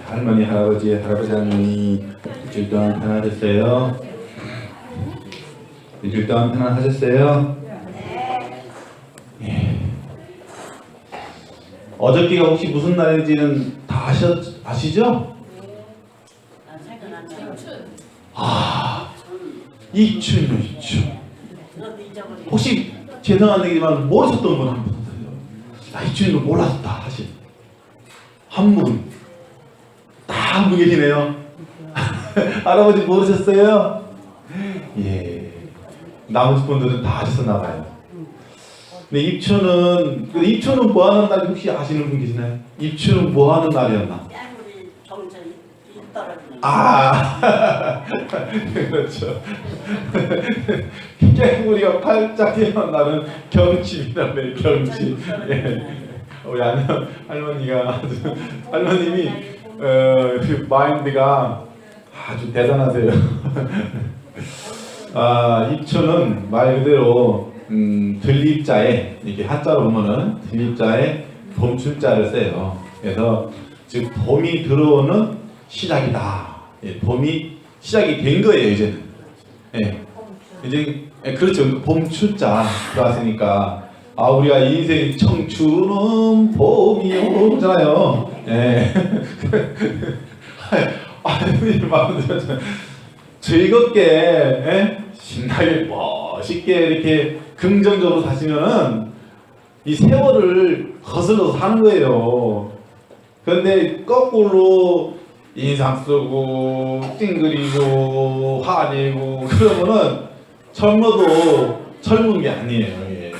할머니, 할아버지, 할머니 일주일 동안 편안하셨어요? 일주일 동안 편안하셨어요? 예. 어저께가 혹시 무슨 날인지는 다 아시죠? 입춘이요, 입춘. 혹시 죄송한 얘기지만 모르셨던 분 한 분 있어요. 입춘인 거 몰랐다 하신 한 분. 딱 한 분 계시네요. 할아버지 모르셨어요? 예. 나머지 분들은 다 아셨나 봐요. 근데 입춘은 뭐 하는 날이 혹시 아시는 분 계시나요? 입춘은 뭐 하는 날이었나? 그렇죠. 깨구리가 팔짝 뛰어난 날은 경칩이라네, 경칩. 예. 우리 할머니가 할머님이 그 마인드가 아주 대단하세요. 입춘은 말 그대로 들립자에 이렇게 한자로 보면은 들립자에 봄춘자를 써요. 그래서 즉 봄이 들어오는 시작이다. 예, 봄이 시작이 된 거예요, 이제는. 예, 이제 그렇죠. 봄춘자 들어왔으니까 우리가 인생 청춘은 봄이 오잖아요. 예. 마음대로 즐겁게, 예? 신나게 멋있게 이렇게 긍정적으로 사시면은 이 세월을 거슬러서 사는 거예요. 그런데 거꾸로 인상 쓰고 찡그리고 화내고 그러면은 젊어도 젊은 게 아니에요. 예.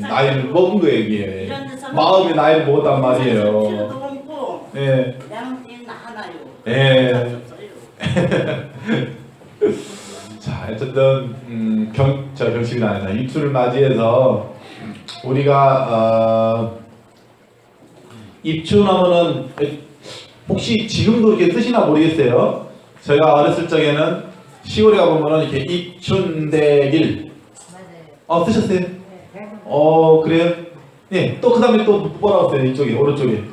나이를 먹은 거예요, 이게. 마음의 나이를 먹었단 말이에요. 예. 예. 자, 어쨌든 경칩이 아니다. 입춘을 맞이해서 우리가 입춘하면은 혹시 지금도 이렇게 뜨시나 모르겠어요. 제가 어렸을 적에는 시골에 가보면은 이렇게 입춘대길 뜨셨어요? 그래요? 네, 또 그 다음에 또 뭐라고 써요? 이쪽에 오른쪽에.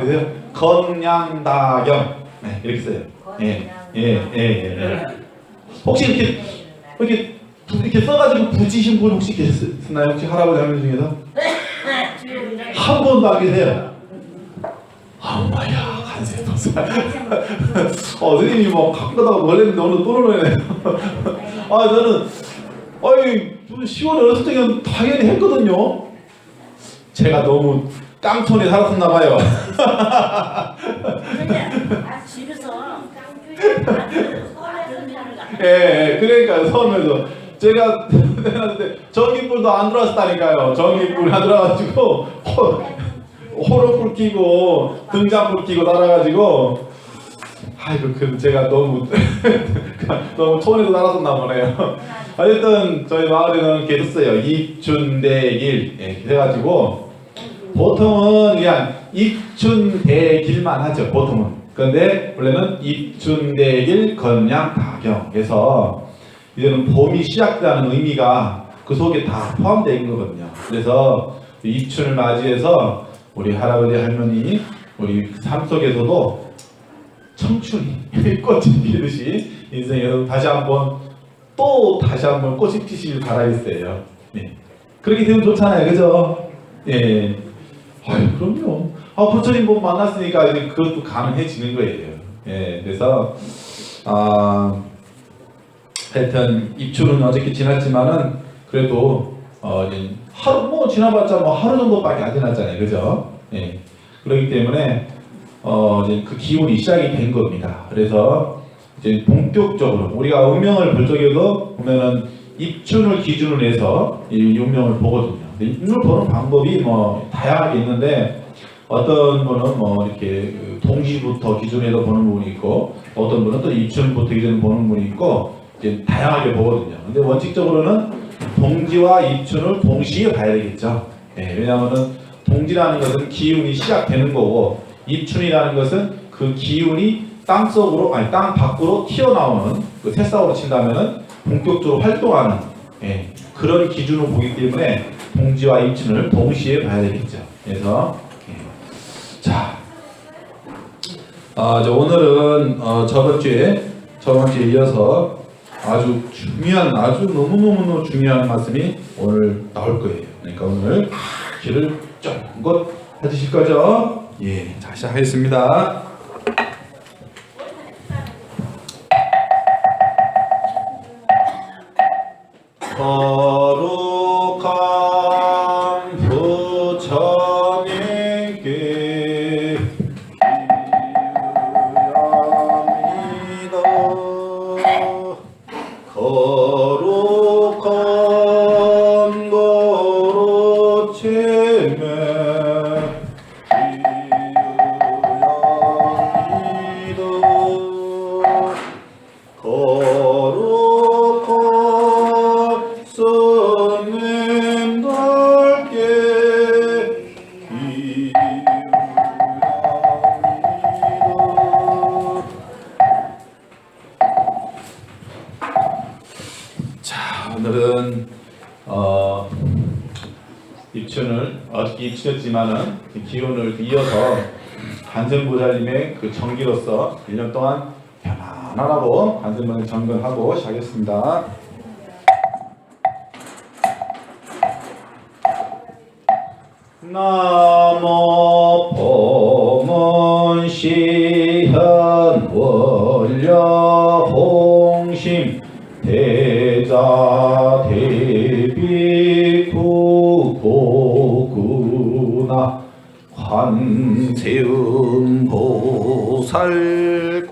그래요? 건양다경. 네, 이렇게 써요. 예. 혹시 이렇게 써가지고 붙이신 분 혹시 계셨나요? 혹시 할아버지 할머니 중에서? 한 분도 안 계세요. 엄마야, 간세도사. 선생님이 막 갖고 가다가 놀랬는데 오늘 또 놀래네요. 저는 10월에 어렸을 적에는 당연히 했거든요. 제가 너무 깡촌에 살았었나 봐요. 집에서 예, 그러니까요. 섬에서 제가 해놨는데 전기불도 안 들어왔다니까요. 전기불이 안 들어와가지고 호로불 켜고 등잔불 켜고 날아가지고 그 제가 너무 너무 촌에서 살았었나 보네요. 어쨌든 저희 마을에는 이렇게 있어요. 입춘대길 해가지고 보통은 그냥 입춘대길만 하죠. 보통은. 그런데 원래는 입춘대길 건양다경 해서 이제는 봄이 시작되는 의미가 그 속에 다 포함되어 있는 거거든요. 그래서 입춘을 맞이해서 우리 할아버지 할머니 우리 삶 속에서도 청춘이 꽃이 피듯이 인생에서 다시 한번 꽃이 피시길 바라겠어요. 네. 그렇게 되면 좋잖아요, 그죠? 예. 그럼요. 부처님 못 만났으니까 이제 그것도 가능해지는 거예요. 예. 그래서 하여튼 입춘은 어저께 지났지만은 그래도 이제 하루 지나봤자 하루 정도밖에 안 지났잖아요, 그죠? 예. 그렇기 때문에 이제 그 기운이 시작이 된 겁니다. 그래서 이제 본격적으로 우리가 운명을 볼 적에도 보면은 입춘을 기준으로 해서 이 운명을 보거든요. 입춘을 보는 방법이 다양하게 있는데 어떤 분은 이렇게 동시부터 기준해서 보는 부분이 있고 어떤 분은 또 입춘부터 기준으로 보는 부분이 있고 이제 다양하게 보거든요. 근데 원칙적으로는 동지와 입춘을 동시에 봐야 되겠죠. 네, 왜냐하면은 동지라는 것은 기운이 시작되는 거고 입춘이라는 것은 그 기운이 땅 밖으로 튀어나오는 그 새싹으로 친다면은 본격적으로 활동하는 그런 기준으로 보기 때문에 동지와 입춘을 동시에 봐야 되겠죠. 그래서 자, 오늘은 저번 주에 이어서 아주 너무너무 중요한 말씀이 오늘 나올 거예요. 그러니까 오늘 귀를 쫑긋 해주실 거죠? 예, 자 시작하겠습니다. 거룩한 부처님께 거룩한 거룩침에 기유양이다 거룩한 스님들께 기유양이다. 자, 오늘은 입춘을 어떻게 입춘했지만은 기운을 이어서 관세음보살님의 그 정기로서 1년 동안 편안하라고 관세음보살 정근하고 시작하겠습니다. 나모 보문시현 원려 홍심 대자 대비 구고구나 관세음 보살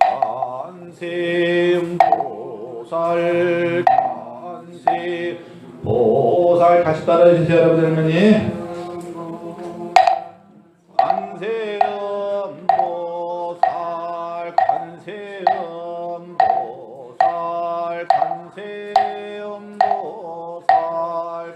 같이 따라해주세요 여러분 할머니. 관세음 보살 관세음 보살 관세음 보살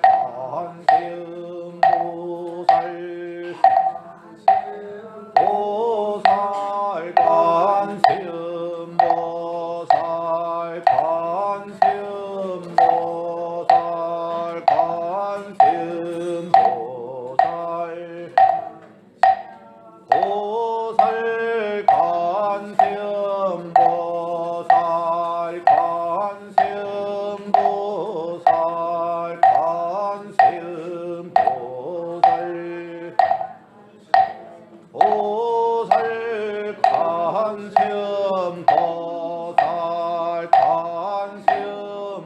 관세음 보살 보살 관세음 보살 관세음 보살 관세음 보살 보살 관세음 보살 관세음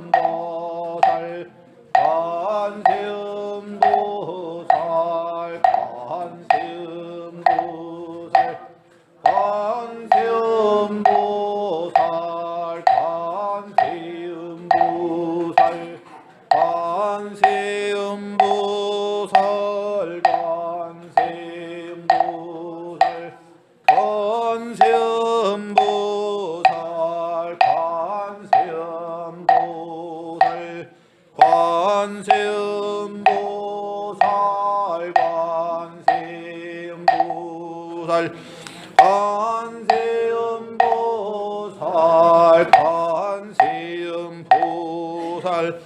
보살 관세음 보살 보살 관세음 보살 관세음 보살 관세음 보살 관세음 보살 관세음 보살 관세음 보살 관세음 보살 관세음 보살 관세음 보살 관세음 보살 관세음 보살 관세음 보살 관세음 보살 관세음 보살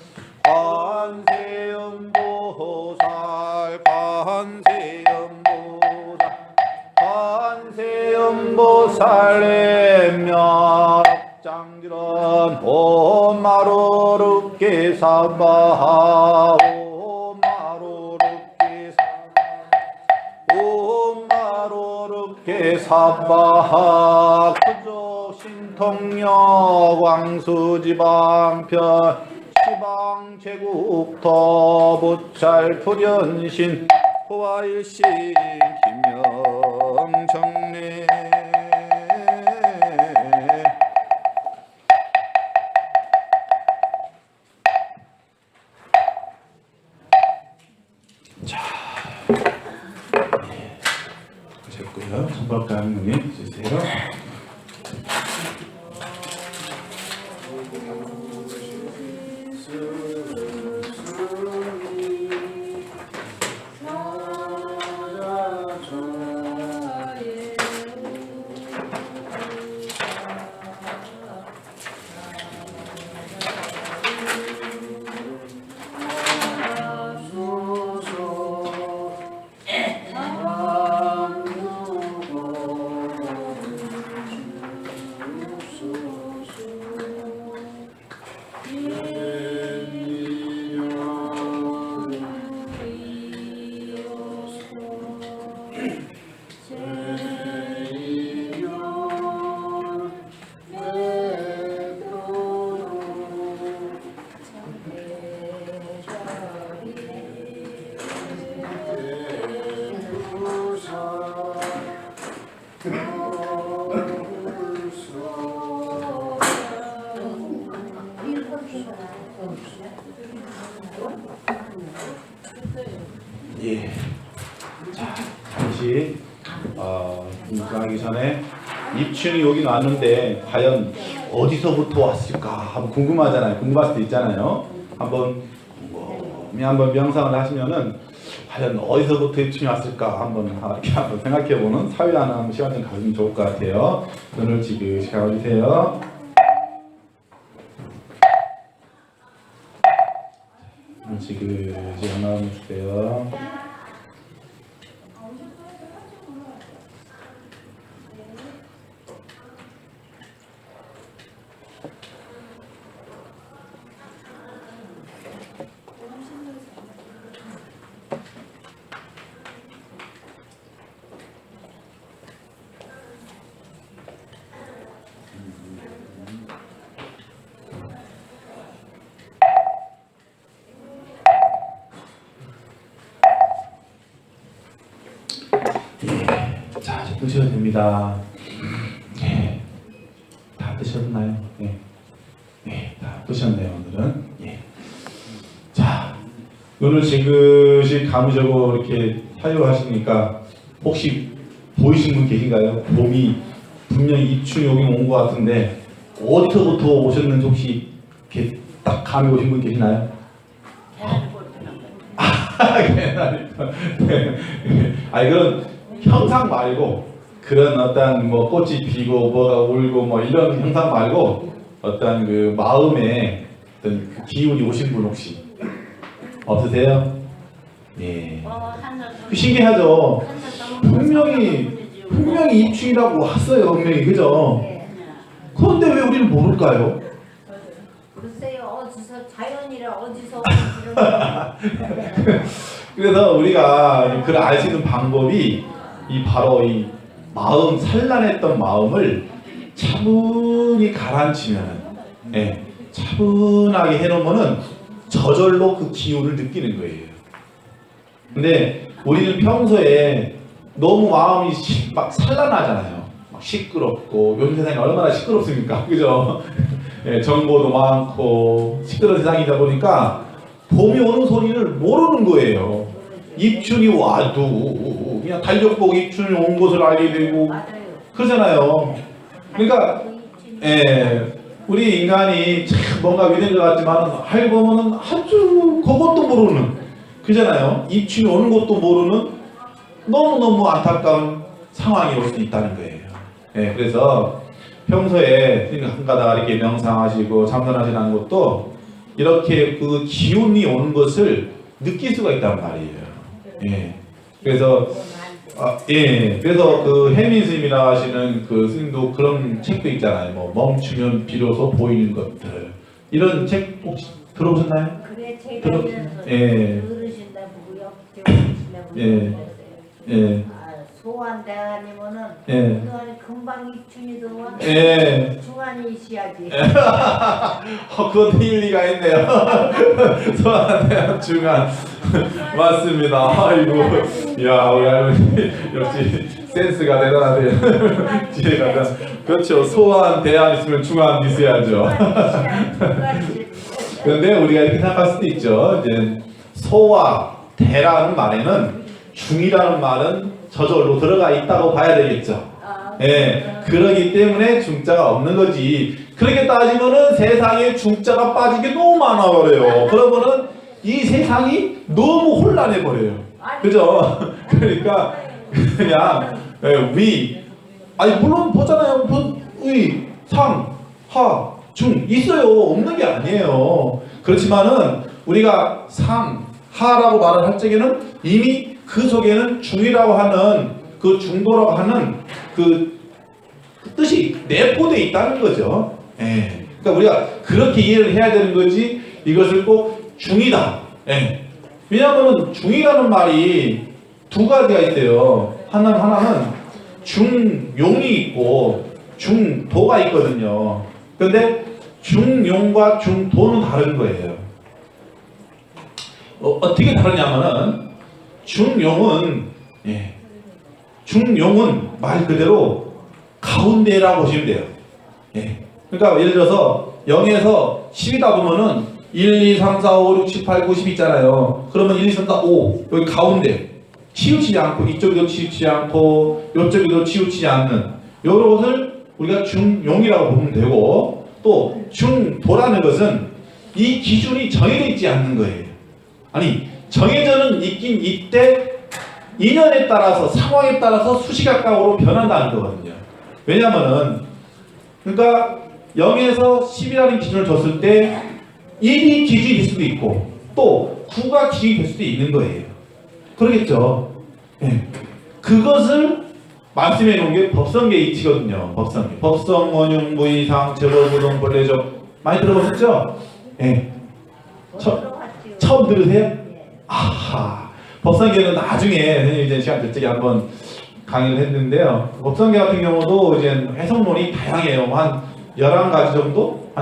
관세음 보살 관세음 보살 관세음 보살의 면옥장지런 오마로르께 사바하 오마로르께 사바하 구조 신통역 왕수지방편 시방제국터 부찰 불연신 호화일신 김영정래. 자, 됐고요. 손발가 할머니 주세요. 들어가기 전에 입춘이 여기 왔는데 과연 어디서부터 왔을까 한번 궁금하잖아요. 궁금할 수도 있잖아요. 한번 명상을 하시면은 과연 어디서부터 입춘이 왔을까 한번 이렇게 한번 생각해보는 사회하는 시간 좀 가지면 좋을 것 같아요. 눈을 지그시 감아주세요. 눈을 지그시 감아주세요. 자, 이제 드셔도 됩니다. 예. 다 드셨나요? 예. 예, 다 드셨네요, 오늘은. 예. 자, 눈을 지그시 감으시고 이렇게 사유하시니까 혹시 보이신 분 계신가요? 봄이 분명히 입춘이 여기 온 것 같은데 어디서부터 오셨는지 혹시 이렇게 딱 감이 오신 분 계시나요? 아니 그런 형상 말고 그런 어떤 뭐 꽃이 피고 뭐가 울고 뭐 이런 형상 말고 어떤 그 마음에 어떤 그 기운이 오신 분 혹시 없으세요? 예. 그 신기하죠. 분명히 입춘이라고 왔어요, 분명히 그죠? 그런데 왜 우리는 모를까요? 글쎄요, 어디서 자연이라 어디서 그래서 우리가 그걸 알 수 있는 방법이 바로 이 마음 산란했던 마음을 차분히 가라앉히면은, 예, 차분하게 해놓으면은 저절로 그 기운을 느끼는 거예요. 근데 우리는 평소에 너무 마음이 막 산란하잖아요. 막 시끄럽고 요즘 세상이 얼마나 시끄럽습니까, 그죠? 예, 정보도 많고 시끄러운 세상이다 보니까 봄이 오는 소리를 모르는 거예요. 입춘이 와도 그냥 달력 보고 입춘이 온 것을 알게 되고 그러잖아요. 그러니까 우리 인간이 참 뭔가 위대한 것 같지만 알고 보면 아주 그것도 모르는 그잖아요. 입춘이 오는 것도 모르는 너무너무 안타까운 상황이 올 수 있다는 거예요. 그래서 평소에 한가닥 이렇게 명상하시고 잠선하시는 것도 이렇게 그 기운이 오는 것을 느낄 수가 있단 말이에요. 그래서 그래서 그 해민 스님이라 하시는 그 스님도 그런 책도 있잖아요. 뭐 멈추면 비로소 보이는 것들 이런 책 혹시 들어보셨나요? 그래 제가 들으신다고요. 소환 대하님은 그동안에 금방 입춘이 들어와 중환이 있어야지. 그것도 일리가 있네요. 소환 중환 맞습니다. 아이고, 야 우리 할머니 역시 센스가 대단하네요. 지혜가 그렇죠. 소환 대안 있으면 중환 있어야죠. 그런데 우리가 이렇게 생각할 수도 있죠. 이제 소와 대라는 말에는 중이라는 말은 저절로 들어가 있다고 봐야 되겠죠. 그러기 때문에 중자가 없는 거지. 그렇게 따지면은 세상에 중자가 빠진 게 너무 많아버려요. 그러면은 이 세상이 너무 혼란해 버려요. 그죠? 그러니까 그냥 물론 보잖아요. 의, 상, 하, 중 있어요. 없는 게 아니에요. 그렇지만은 우리가 상, 하라고 말을 할 적에는 이미 그 속에는 중이라고 하는 그 중도라고 하는 그 뜻이 내포되어 있다는 거죠. 그러니까 우리가 그렇게 이해를 해야 되는 거지 이것을 꼭 중이다. 왜냐하면 중이라는 말이 두 가지가 있어요. 하나는 중용이 있고 중도가 있거든요. 그런데 중용과 중도는 다른 거예요. 어떻게 다르냐면은 중용은 말 그대로 가운데라고 보시면 돼요. 그러니까 예를 들어서 0에서 10이다 보면은 1, 2, 3, 4, 5, 6, 7, 8, 9, 10 있잖아요. 그러면 1, 2, 3, 4, 5 여기 가운데 치우치지 않고 이쪽에도 치우치지 않고 이쪽에도 치우치지 않는 이런 것을 우리가 중용이라고 보면 되고, 또 중도라는 것은 이 기준이 정해져 있지 않는 거예요. 아니 정해져는 있긴 있대 인연에 따라서 상황에 따라서 수시각각으로 변한다는 거거든요. 왜냐하면은 그러니까 0에서 10이라는 기준을 줬을 때 1이 기준이 될 수도 있고 또 9가 기준이 될 수도 있는 거예요. 그러겠죠. 네. 그것을 말씀해 놓은 게 법성계 이치거든요. 법성계. 법성, 원흉, 무이상, 제법, 부동, 본래적 많이 들어보셨죠? 네. 처음 들으세요? 아하. 법성계는 나중에 선생님 이제 시간 될 적에 한번 강의를 했는데요. 법성계 같은 경우도 이제 해석론이 다양해요. 한 11가지 정도?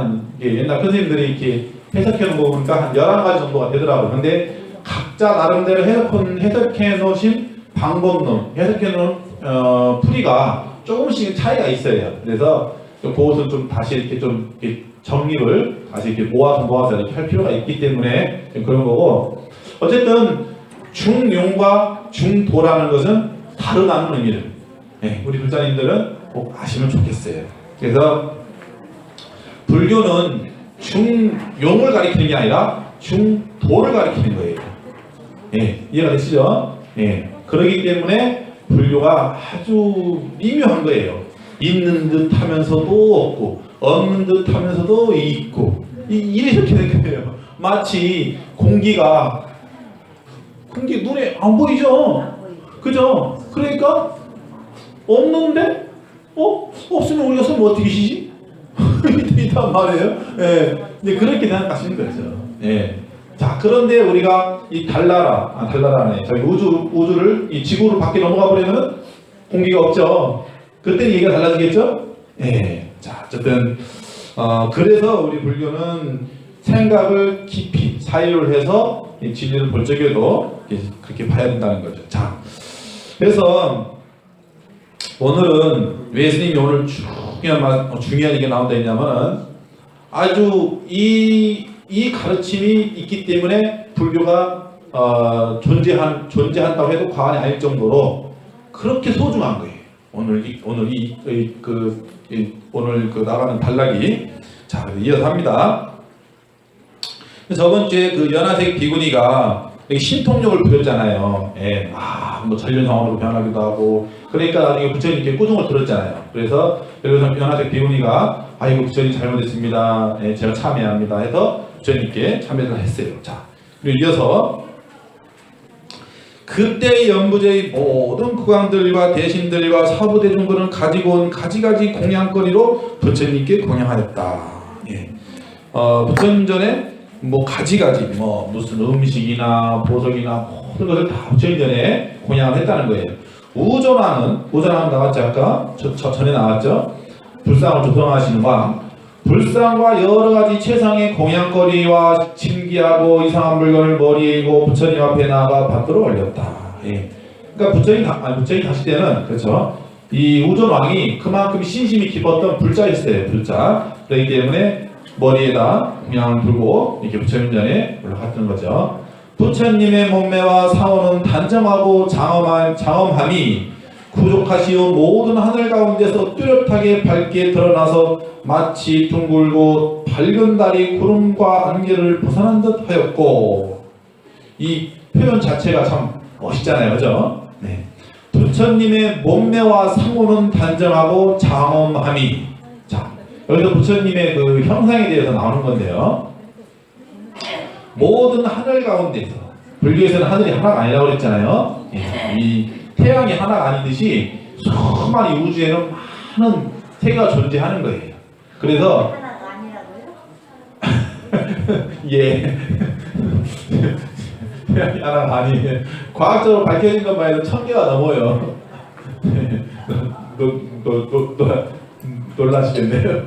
옛날 큰 선생님들이 이렇게 해석해 놓은 거 보니까 한 11가지 정도가 되더라고요. 근데 각자 나름대로 해석해 놓으신 방법론, 해석해 놓은 풀이가 조금씩 차이가 있어요. 그래서 그것은 좀 다시 이렇게 좀 이렇게 정리를 다시 이렇게 모아서 이렇게 할 필요가 있기 때문에 그런 거고, 어쨌든 중용과 중도라는 것은 다르다는 의미를 우리 불자님들은 꼭 아시면 좋겠어요. 그래서 불교는 중용을 가리키는 게 아니라 중도를 가리키는 거예요. 이해가 되시죠? 그렇기 때문에 불교가 아주 미묘한 거예요. 있는 듯 하면서도 없고 없는 듯 하면서도 있고 이렇게 된 거예요. 마치 공기 눈에 안 보이죠? 그죠? 그러니까 없는데 없으면 우리가 쓰면 어떻게 쉬지? 이단 말이에요. 이제 그렇게 생각하시는 거죠. 자, 그런데 우리가 이 달나라네. 저희 우주를 이 지구를 밖에 넘어가 버리면 공기가 없죠. 그때 얘기가 달라지겠죠? 자, 어쨌든 그래서 우리 불교는 생각을 깊이 사유를 해서 이 진리를 볼 적에도 그렇게 봐야 된다는 거죠. 자, 그래서 오늘은 왜 스님이 오늘 중요한 얘기가 나온다 했냐면은 아주 이 가르침이 있기 때문에 불교가 존재한다고 해도 과언이 아닐 정도로 그렇게 소중한 거예요. 오늘 그 나가는 단락이. 자, 이어서 합니다. 저번 주에 그 연화색 비구니가 신통력을 부렸잖아요. 뭐 전륜성으로 변하기도 하고, 그러니까 나중에 부처님께 꾸중을 들었잖아요. 그래서 연화색 비구니가 이거 부처님 잘못했습니다. 제가 참여합니다 해서 부처님께 참여를 했어요. 자, 그리고 이어서 그때 연부제의 모든 국왕들과 대신들과 사부대중들은 가지고 온 가지가지 공양거리로 부처님께 공양하였다. 부처님 전에 뭐 가지가지 무슨 음식이나 보석이나 모든 것을 다 부처님 전에 공양을 했다는 거예요. 우전왕은 나왔죠. 아까 전에 나왔죠. 불상을 조성하시는 왕, 불상과 여러가지 최상의 공양거리와 신기하고 이상한 물건을 머리에 이고 부처님 앞에 나아가 받들어 올렸다. 그러니까 부처님 가실 때는 그렇죠. 이 우전왕이 그만큼 신심이 깊었던 불자였어요. 불자. 그렇기 때문에 머리에다 공양을 들고 이렇게 부처님 전에 올라갔던 거죠. 부처님의 몸매와 상호는 단정하고 장엄함이 구족하시오 모든 하늘 가운데서 뚜렷하게 밝게 드러나서 마치 둥글고 밝은 달이 구름과 안개를 벗어난 듯 하였고, 이 표현 자체가 참 멋있잖아요. 그죠? 부처님의 몸매와 상호는 단정하고 장엄함이. 자, 여기서 부처님의 그 형상에 대해서 나오는 건데요. 모든 하늘 가운데서, 불교에서는 하늘이 하나가 아니라고 그랬잖아요. 이 태양이 하나가 아니듯이 수많은 우주에는 많은 세계가 존재하는 거예요. 그래서 하나가 아니라고요? 태양이 하나가 아니에요. 과학적으로 밝혀진 것만 해도 1000개가 넘어요. 놀라시겠네요.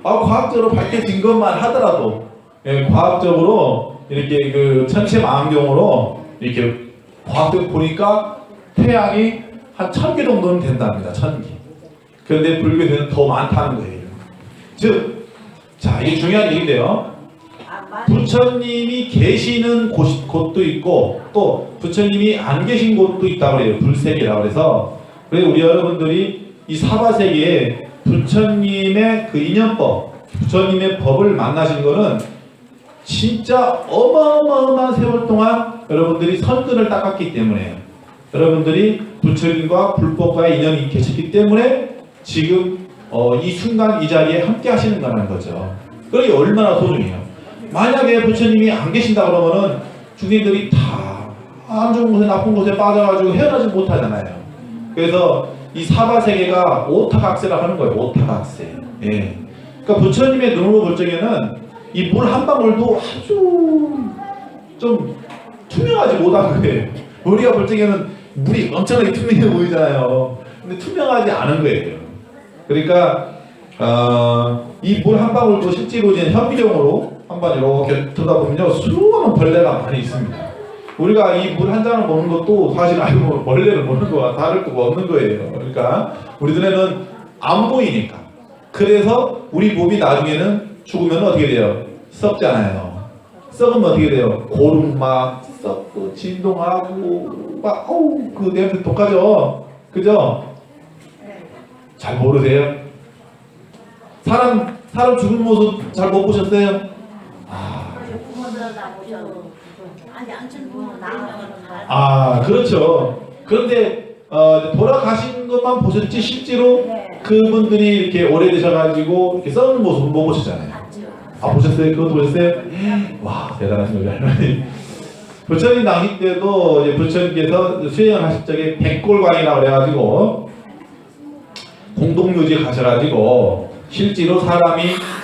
과학적으로 밝혀진 것만 하더라도, 과학적으로 이렇게 그 천체망원경으로 이렇게 과학적으로 보니까 태양이 한 1000개 정도는 된답니다. 1000개. 그런데 불교에서는 더 많다는 거예요. 즉, 자, 이게 중요한 얘기인데요. 부처님이 계시는 곳도 있고 또 부처님이 안 계신 곳도 있다고 그래요. 불세계라고 그래서. 그래서 우리 여러분들이 이 사바세계에 부처님의 그 인연법, 부처님의 법을 만나신 거는 진짜 어마어마한 세월 동안 여러분들이 선근을 닦았기 때문에요. 여러분들이 부처님과 불법과의 인연이 계셨기 때문에 지금 이 순간 이 자리에 함께 하시는 거라는 거죠. 그게 얼마나 소중해요. 만약에 부처님이 안 계신다 그러면은 중생들이 다 안 좋은 곳에 나쁜 곳에 빠져가지고 헤어나지 못하잖아요. 그래서 이 사바세계가 오타각세라고 하는 거예요. 오타각세. 예. 그러니까 부처님의 눈으로 볼 적에는 이 물 한 방울도 아주 좀 투명하지 못한 거예요. 우리가 볼 적에는 물이 엄청나게 투명해 보이잖아요. 근데 투명하지 않은 거예요. 그러니까 이 물 한 방울도 실제로 이제 현미경으로 한번 이렇게 들여다보면요 수많은 벌레가 많이 있습니다. 우리가 이 물 한 잔을 먹는 것도 사실 알고 보면 벌레를 먹는 거와 다를 거가 없는 거예요. 그러니까 우리 눈에는 안 보이니까. 그래서 우리 몸이 나중에는 죽으면 어떻게 돼요? 썩잖아요. 썩으면 어떻게 돼요? 고름 막 썩고 진동하고 막 어우 그 냄새 독하죠? 그죠? 잘 모르세요? 사람 죽은 모습 잘 못 보셨어요? 그렇죠. 그런데 돌아가신 것만 보셨지 실제로 그분들이 이렇게 오래되셔가지고 이렇게 썩는 모습은 못 보셨잖아요. 보셨어요? 그것도 보셨어요? 와 대단하신 거죠 할머니. 부처님 당시 때도 이제 부처님께서 수행을 하실 적에 백골광이라고 그래가지고 공동묘지에 가셔가지고 실제로 사람이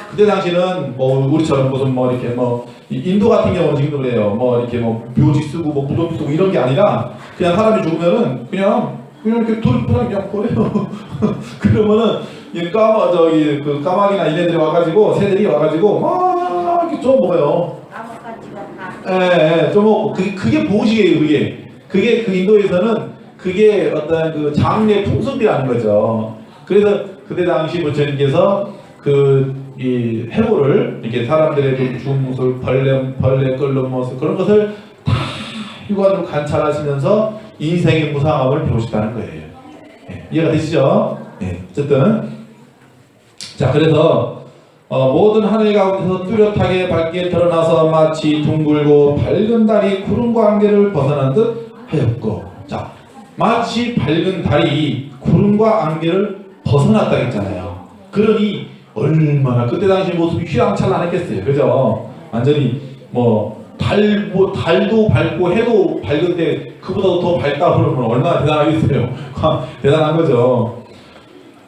그때 당시는 뭐 우리처럼 무슨 뭐 이렇게 뭐 인도 같은 경우는 지금도 그래요. 뭐 이렇게 뭐 묘지 쓰고 뭐 무덤 쓰고 이런 게 아니라 그냥 사람이 죽으면은 그냥 이렇게 돌부랑 그냥 버려요. 그러면은 이 저기 그 까마귀나 이네들이 와가지고 새들이 와가지고 막 이렇게 좀 먹어요. 좀 먹고 그게 보식이에요. 그게 그 인도에서는 그게 어떤 그 장례 풍습이라는 거죠. 그래서 그때 당시 부처님께서 이 해골을 이렇게 사람들의 좀 죽은 모습, 벌레 끓는 모습 그런 것을 다 육안으로 관찰하시면서 인생의 무상함을 배우시다는 거예요. 이해가 되시죠? 어쨌든 자 그래서 모든 하늘 가운데서 뚜렷하게 밝게 드러나서 마치 둥글고 밝은 달이 구름과 안개를 벗어난 듯 하였고 자 마치 밝은 달이 구름과 안개를 벗어났다 했잖아요. 그러니 얼마나 그때 당시 모습이 휘황찬란했겠어요. 그죠? 완전히 달도 밝고 해도 밝은데 그보다도 더 밝다 그러면 얼마나 대단하겠어요. 대단한 거죠.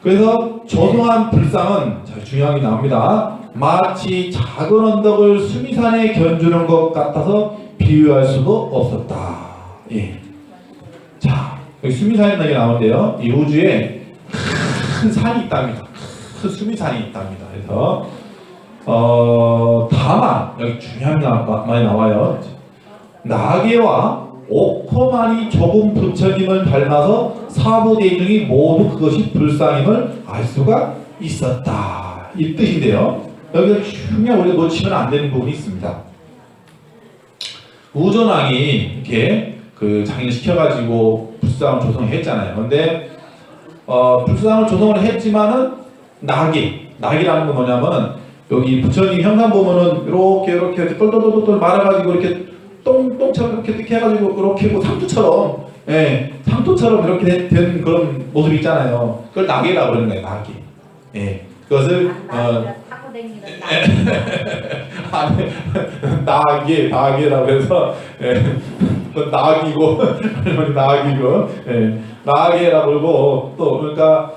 그래서 조성한 불상은 중요한 게 나옵니다. 마치 작은 언덕을 수미산에 견주는 것 같아서 비유할 수도 없었다. 자, 여기 수미산이라는 게 나오는데요. 이 우주에 큰 산이 있답니다. 큰 수미산이 있답니다. 그래서 다만 여기 중요한 게 많이 나와요. 나귀와 옥토만이 조금 부처님을 닮아서 사부대중이 모두 그것이 불상임을 알 수가 있었다. 이 뜻인데요. 여기서 중요한 우리가 놓치면 안 되는 부분이 있습니다. 우전왕이 이렇게 그 장인을 시켜가지고 불상을 조성을 했잖아요. 그런데 불상을 조성을 했지만은 낙이라는 건 뭐냐면은 여기 부처님 형상 보면은 이렇게 똘똘똘똘 말아가지고 이렇게 똥처럼 이렇게 해가지고 이렇게 뭐 상토처럼 상토처럼 이렇게 된 그런 모습이 있잖아요. 그걸 낙이라고 그러는 거예요. 낙이. 그것을 타고 다니는 낙이라고 해서 낙이고 낙이라고 그러고 또 그러니까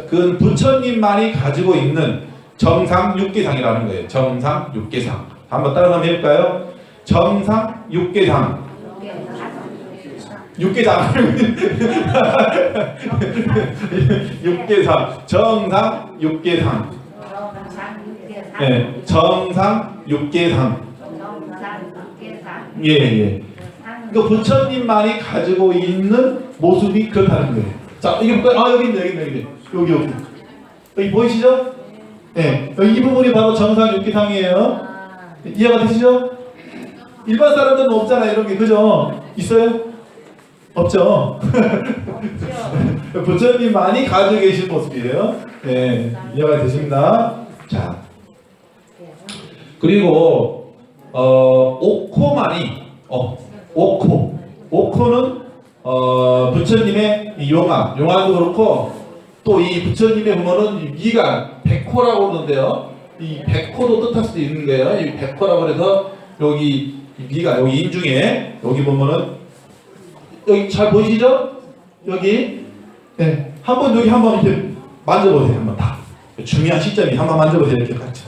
그 부처님만이 가지고 있는 정상 육계상이라는 거예요. 정상 육계상. 한번 따라서 한번 해볼까요? 정상 육계상. 육계상. 육계상. 정상 육계상. 정상 육계상. 그러니까 부처님만이 가지고 있는 모습이 그렇다는 거예요. 자, 이게 볼까요? 여기 있네. 여기 보이시죠? 이 부분이 바로 정상 육계상이에요. 이해가 되시죠? 일반 사람들은 없잖아요, 이런 게. 그죠? 있어요? 없죠? 없죠. 부처님만이 가지고 계신 모습이에요. 네, 이해가 되십니다. 자, 그리고 옥호만이 옥호는 부처님의 이 용화도 그렇고 또 이 부처님의 보면은 미간 백호라고 그러는데요. 이 백호도 뜻할 수도 있는 거예요. 이 백호라고 해서 여기 미간 여기 인중에 여기 보면은 여기 잘 보이시죠? 여기 네, 한번 여기 한번 이렇게 만져보세요. 한번 다 중요한 시점이 한번 만져보세요. 이렇게 같이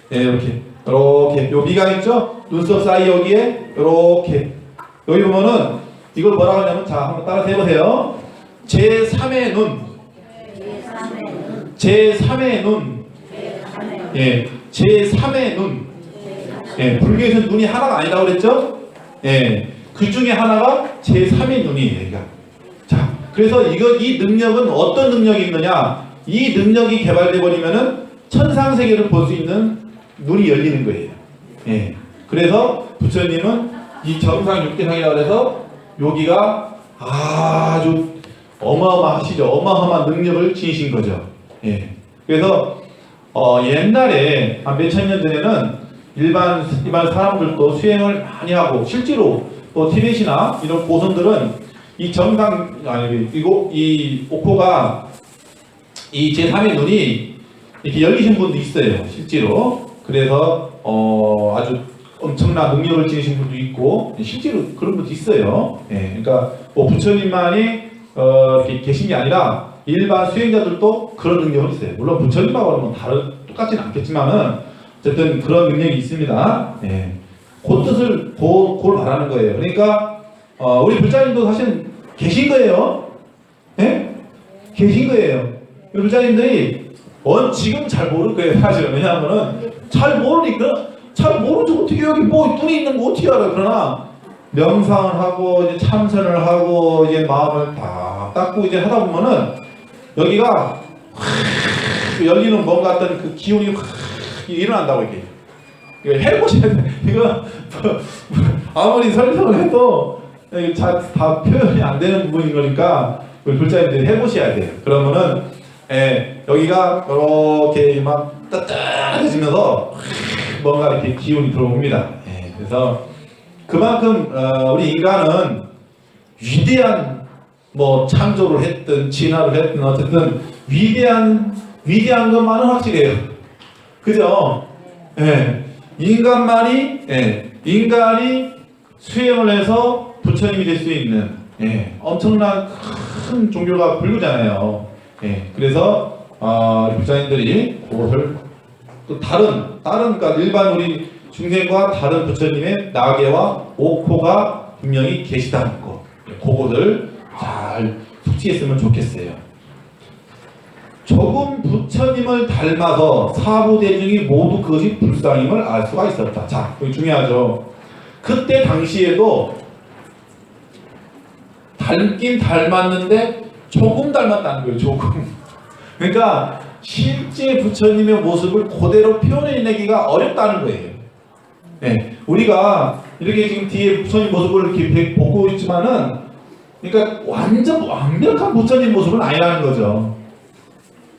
네, 이렇게 요 미간 있죠? 눈썹 사이 여기에 이렇게 여기 보면은 이걸 뭐라고 하냐면 자 한번 따라서 해보세요. 제3의 눈 제3의 눈 예, 제3의 눈 예, 불교에서 눈이 하나가 아니라고 그랬죠? 예, 그 중에 하나가 제3의 눈이에요. 그러니까. 자, 그래서 이 능력은 어떤 능력이 있느냐? 이 능력이 개발돼 버리면은 천상세계를 볼 수 있는 눈이 열리는 거예요. 예, 그래서 부처님은 이 정상 육대상이라고 해서 여기가 아주 어마어마하시죠. 어마어마한 능력을 지니신 거죠. 예, 그래서 옛날에 한 몇천 년 전에는 일반 사람들도 수행을 많이 하고 실제로 또 티벳이나 이런 고선들은 이 정상 이 옥호가 이 제3의 눈이 이렇게 열리신 분도 있어요. 실제로. 그래서 아주 엄청난 능력을 지니신 분도 있고 실제로 그런 분도 있어요. 예, 그러니까 뭐 부처님만이 이렇게 계신 게 아니라 일반 수행자들도 그런 능력이 있어요. 물론 부처님하고는 똑같지는 않겠지만은 어쨌든 그런 능력이 있습니다. 예, 그 뜻을 그걸 말하는 거예요. 그러니까 우리 불자님도 사실 계신 거예요. 예? 계신 거예요. 우리 불자님들이 지금 잘 모를 거예요. 사실은. 왜냐하면은 잘 모르니까 잘 모르죠. 어떻게 여기 뭐 눈이 있는 거 어떻게 알아? 그러나 명상을 하고 이제 참선을 하고 이제 마음을 딱 닦고 이제 하다 보면은 여기가 열리는 뭔가 어떤 그 기운이 확 일어난다고 이렇게. 이거 해보셔야 돼. 이거 아무리 설명을 해도 다 표현이 안 되는 부분인 거니까 우리 불자님들이 해보셔야 돼요. 그러면은 여기가 이렇게 막 따뜻해지면서 뭔가 이렇게 기운이 들어옵니다. 그래서 그만큼 우리 인간은 위대한 뭐 창조를 했든 진화를 했든 어쨌든 위대한 것만은 확실해요. 그죠? 인간이 수행을 해서 부처님이 될 수 있는 엄청난 큰 종교가 불교잖아요. 그래서 부처님들이 그것을 또 다른 그러니까 일반 우리 중생과 다른 부처님의 나계와 옥호가 분명히 계시다는 거. 그것을 잘 숙지했으면 좋겠어요. 조금 부처님을 닮아서 사부대중이 모두 그것이 불상임을 알 수가 있었다. 자, 여기 중요하죠. 그때 당시에도 닮긴 닮았는데 조금 닮았다는 거예요. 조금. 그러니까 실제 부처님의 모습을 그대로 표현해내기가 어렵다는 거예요. 우리가 이렇게 지금 뒤에 부처님 모습을 이렇게 보고 있지만은, 그러니까 완전 완벽한 부처님 모습은 아니라는 거죠.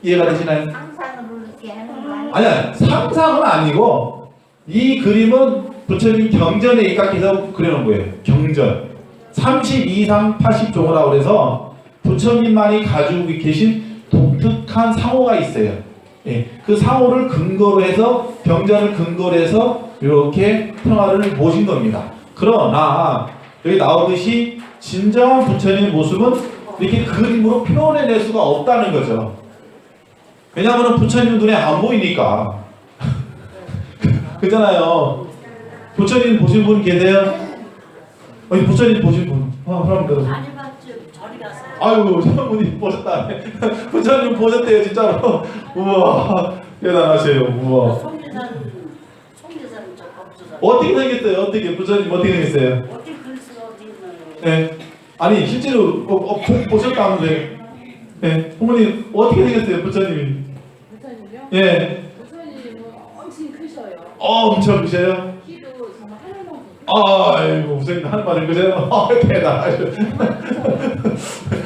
이해가 되시나요? 상상으로 이렇게 하는 거 아니에요? 아니야, 상상은 아니고 이 그림은 부처님 경전에 입각해서 그려놓은 거예요. 경전 32상 80종이라고 해서 부처님만이 가지고 계신 독특한 상호가 있어요. 그 상호를 근거로 해서 경전을 근거로 해서 이렇게 평화를 모신 겁니다. 그러나 여기 나오듯이 진정한 부처님의 모습은 이렇게 그림으로 표현해낼 수가 없다는 거죠. 왜냐하면 부처님 눈에 안 보이니까. 그잖아요. 부처님 보신 분 계세요? 부처님 보신 분. 그럼 많이 봤죠. 저리 갔어요. 아이고, 사모님 보셨다. 부처님 보셨대요, 진짜로. 우와, 대단하세요. 우와. 총리산 저 법조사. 어떻게 생겼어요? 어떻게 부처님 어떻게 생겼어요? 어떻게 그럴 수가 어디 있나요? 네. 아니 실제로 보셨다는데. 네. 부모님 어떻게 생겼어요, 부처님이? 부처님이요? 예. 부처님은 엄청 크셔요. 엄청 크세요? 키 아이고 선생님 하는 말이 그대로 대단하죠.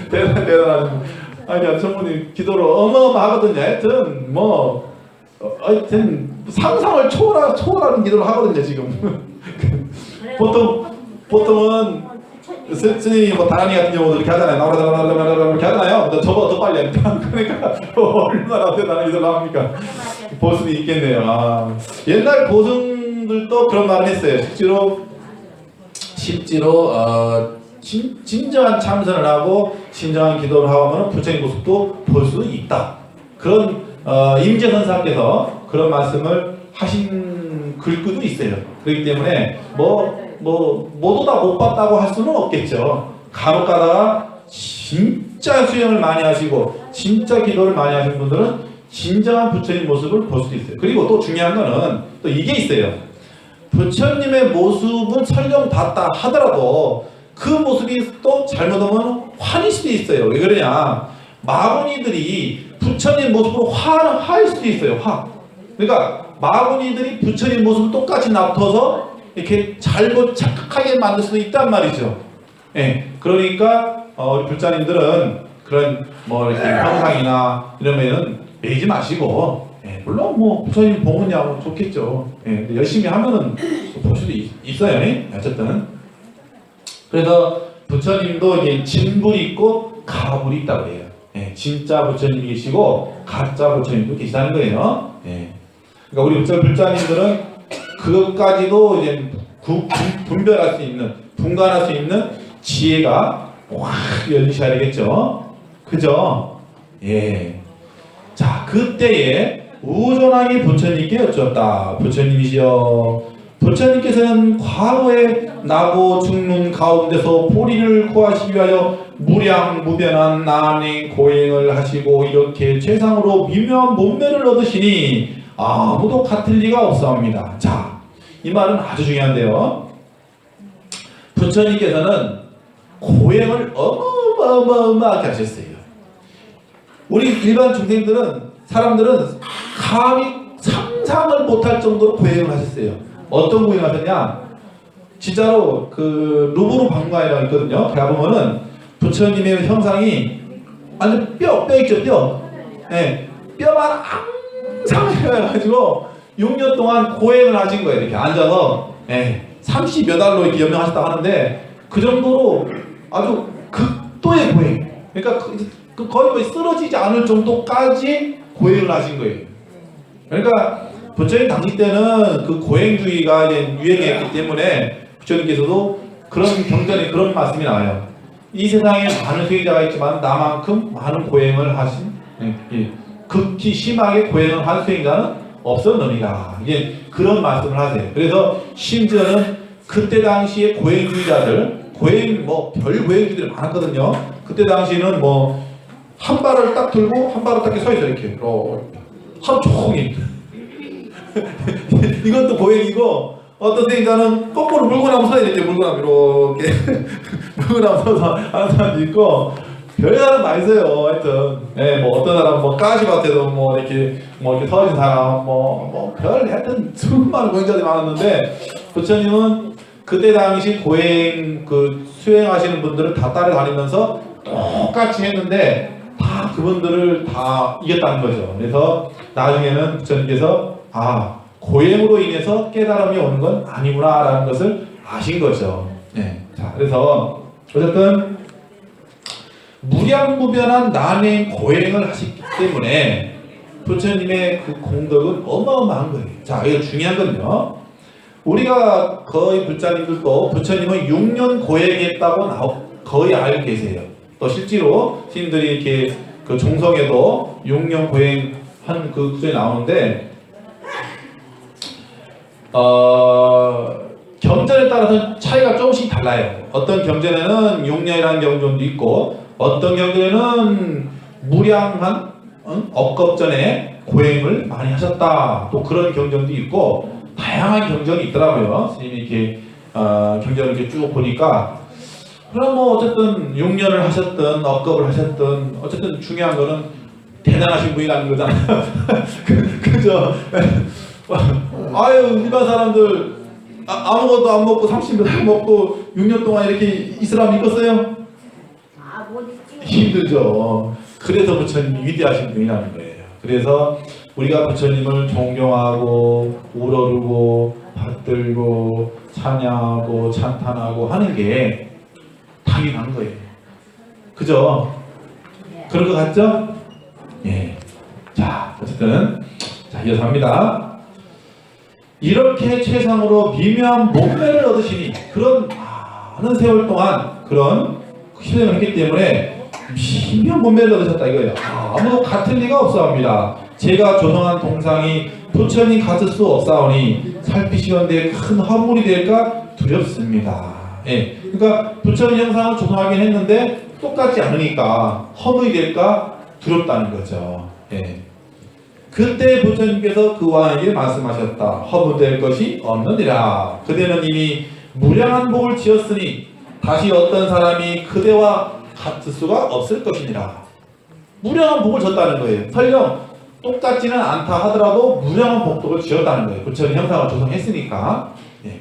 대단하죠. 아니 전문이 기도를 어마어마하거든요. 하여튼 뭐 하여튼 상상을 초월하는 기도를 하거든요 지금. 보통은 스님이 뭐 다란이 같은 경우도 이렇게 하잖아요. 나오라다라라라라 이렇게 하잖아요. 저보다 더 빨리 합니다. 그러니까 얼마나 대단한 기도를 합니까? 볼 수는 있겠네요. 아, 옛날 고승들도 그런 말을 했어요. 실제로 진정한 참선을 하고 진정한 기도를 하면 부처님 모습도 볼 수 있다. 그런 임재선사께서 그런 말씀을 하신 글귀도 있어요. 그렇기 때문에 모두 다 못 봤다고 할 수는 없겠죠. 간혹 가다가 진짜 수행을 많이 하시고 진짜 기도를 많이 하신 분들은 진정한 부처님 모습을 볼 수도 있어요. 그리고 또 중요한 거는 또 이게 있어요. 부처님의 모습은 설령 봤다 하더라도 그 모습이 또 잘못하면 화낼 수도 있어요. 왜 그러냐? 마구니들이 부처님 모습으로 화할 수도 있어요. 화. 그러니까 마구니들이 부처님 모습을 똑같이 납둬서 이렇게 잘못 착각하게 만들 수도 있단 말이죠. 예. 그러니까 우리 불자님들은 그런 뭐 이렇게 형상이나 이러면은 매이지 마시고, 예. 물론 뭐 부처님 보느냐고 좋겠죠. 예. 열심히 하면은 볼 수도 있어요. 예. 어쨌든 그래서 부처님도 이제 진불이 있고 가불이 있다고 해요. 예. 진짜 부처님이 계시고 가짜 부처님도 계시다는 거예요. 예. 그러니까 우리 불자님들은 그것까지도 이제 분별할 수 있는, 분간할 수 있는 지혜가 확 열리셔야 되겠죠. 그죠? 예. 자, 그때에 우존하게 부처님께 여쭈었다. 부처님이시여, 부처님께서는 과거에 나고 죽는 가운데서 보리를 구하시기 위하여 무량무변한 난행 고행을 하시고 이렇게 최상으로 미묘한 몸매를 얻으시니 아무도 같을 리가 없사옵니다. 자, 이 말은 아주 중요한데요. 부처님께서는 고행을 어마어마하게 하셨어요. 우리 일반 사람들은 감히 상상을 못할 정도로 고행을 하셨어요. 어떤 고행을 하셨냐? 진짜로 그 루브르 박물관이라고 있거든요. 가보면은 부처님의 형상이 아주 뼈 있죠, 뼈. 네, 뼈만 앙상해가지고 6년 동안 고행을 하신 거예요. 이렇게 앉아서 30몇 알로 이렇게 연명하셨다고 하는데 그 정도로 아주 극도의 고행. 그러니까 거의 뭐 쓰러지지 않을 정도까지 고행을 하신 거예요. 그러니까 부처님 당시 때는 그 고행주의가 이제 유행했기 때문에 부처님께서도 그런 경전에 그런 말씀이 나와요. 이 세상에 많은 수행자가 있지만 나만큼 많은 고행을 하신 극히 심하게 고행을 한 수행자는 없었느니라. 이게 그런 말씀을 하세요. 그래서 심지어는 그때 당시에 고행주의자들, 별 고행주의들이 많았거든요. 그때 당시에는 뭐 한 발을 딱 들고 한 발을 딱 서 있어요. 이렇게 하루 종일. 이것도 고행이고 어떤 수행자는 거꾸로 물구나무 서야 이렇게 물구나무 이렇게 물구나무 서서 하는 사람도 있고 별 사람 많이 있어요. 하여튼 뭐 어떤 사람 뭐 가시밭에도 뭐 이렇게 서 있는 사람 별 하여튼 수많은 고행자들이 많았는데 부처님은 그때 당시 고행 수행하시는 분들을 다 따라다니면서 똑같이 했는데 다 그분들을 다 이겼다는 거죠. 그래서 나중에는 부처님께서 고행으로 인해서 깨달음이 오는 건 아니구나 라는 것을 아신 거죠. 자, 그래서 어쨌든 무량무변한 난행 고행을 하셨기 때문에 부처님의 그 공덕은 어마어마한 거예요. 자, 이거 중요한 건요. 우리가 거의 불자님들도 부처님은 6년 고행했다고 거의 알고 계세요. 또 실제로 스님들이 이렇게 그 종성에도 6년 고행한 그 구절이 나오는데 경전에 따라서 차이가 조금씩 달라요. 어떤 경전에는 6년이라는 경전도 있고 어떤 경전에는 무량한 억겁전에 고행을 많이 하셨다. 또 그런 경전도 있고 다양한 경전이 있더라고요. 스님이 이렇게 경전을 이렇게 쭉 보니까 그럼 뭐 어쨌든 6년을 하셨든 억겁을 하셨든 어쨌든 중요한 거는 대단하신 분이라는 거잖아요. 그죠? 아유 일반 사람들 아무것도 안 먹고 30년 먹고 6년 동안 이렇게 이슬람 믿었어요? 못 있지. 힘들죠. 그래서 부처님이 위대하신 분이라는 거예요. 그래서 우리가 부처님을 존경하고 우러르고 받들고 찬양하고 찬탄하고 하는 게 당연한 거예요. 그죠? 그런 것 같죠? 예. 자, 어쨌든 자, 이어서 합니다. 이렇게 최상으로 미묘한 몸매를 얻으시니 그런 많은 세월 동안 그런 희생을 했기 때문에 미묘한 몸매를 얻으셨다 이거예요. 아무도 같을 리가 없사옵니다. 제가 조성한 동상이 부처님 같을 수 없사오니 살피시건대 큰 허물이 될까 두렵습니다. 예. 그러니까 부처님 형상을 조성하긴 했는데 똑같지 않으니까 허물이 될까 두렵다는 거죠. 예. 그때 부처님께서 그 왕에게 말씀하셨다. 허물될 것이 없느니라. 그대는 이미 무량한 복을 지었으니 다시 어떤 사람이 그대와 같을 수가 없을 것이니라. 무량한 복을 졌다는 거예요. 설령 똑같지는 않다 하더라도 무량한 복덕을 지었다는 거예요. 부처님 형상을 조성했으니까. 예.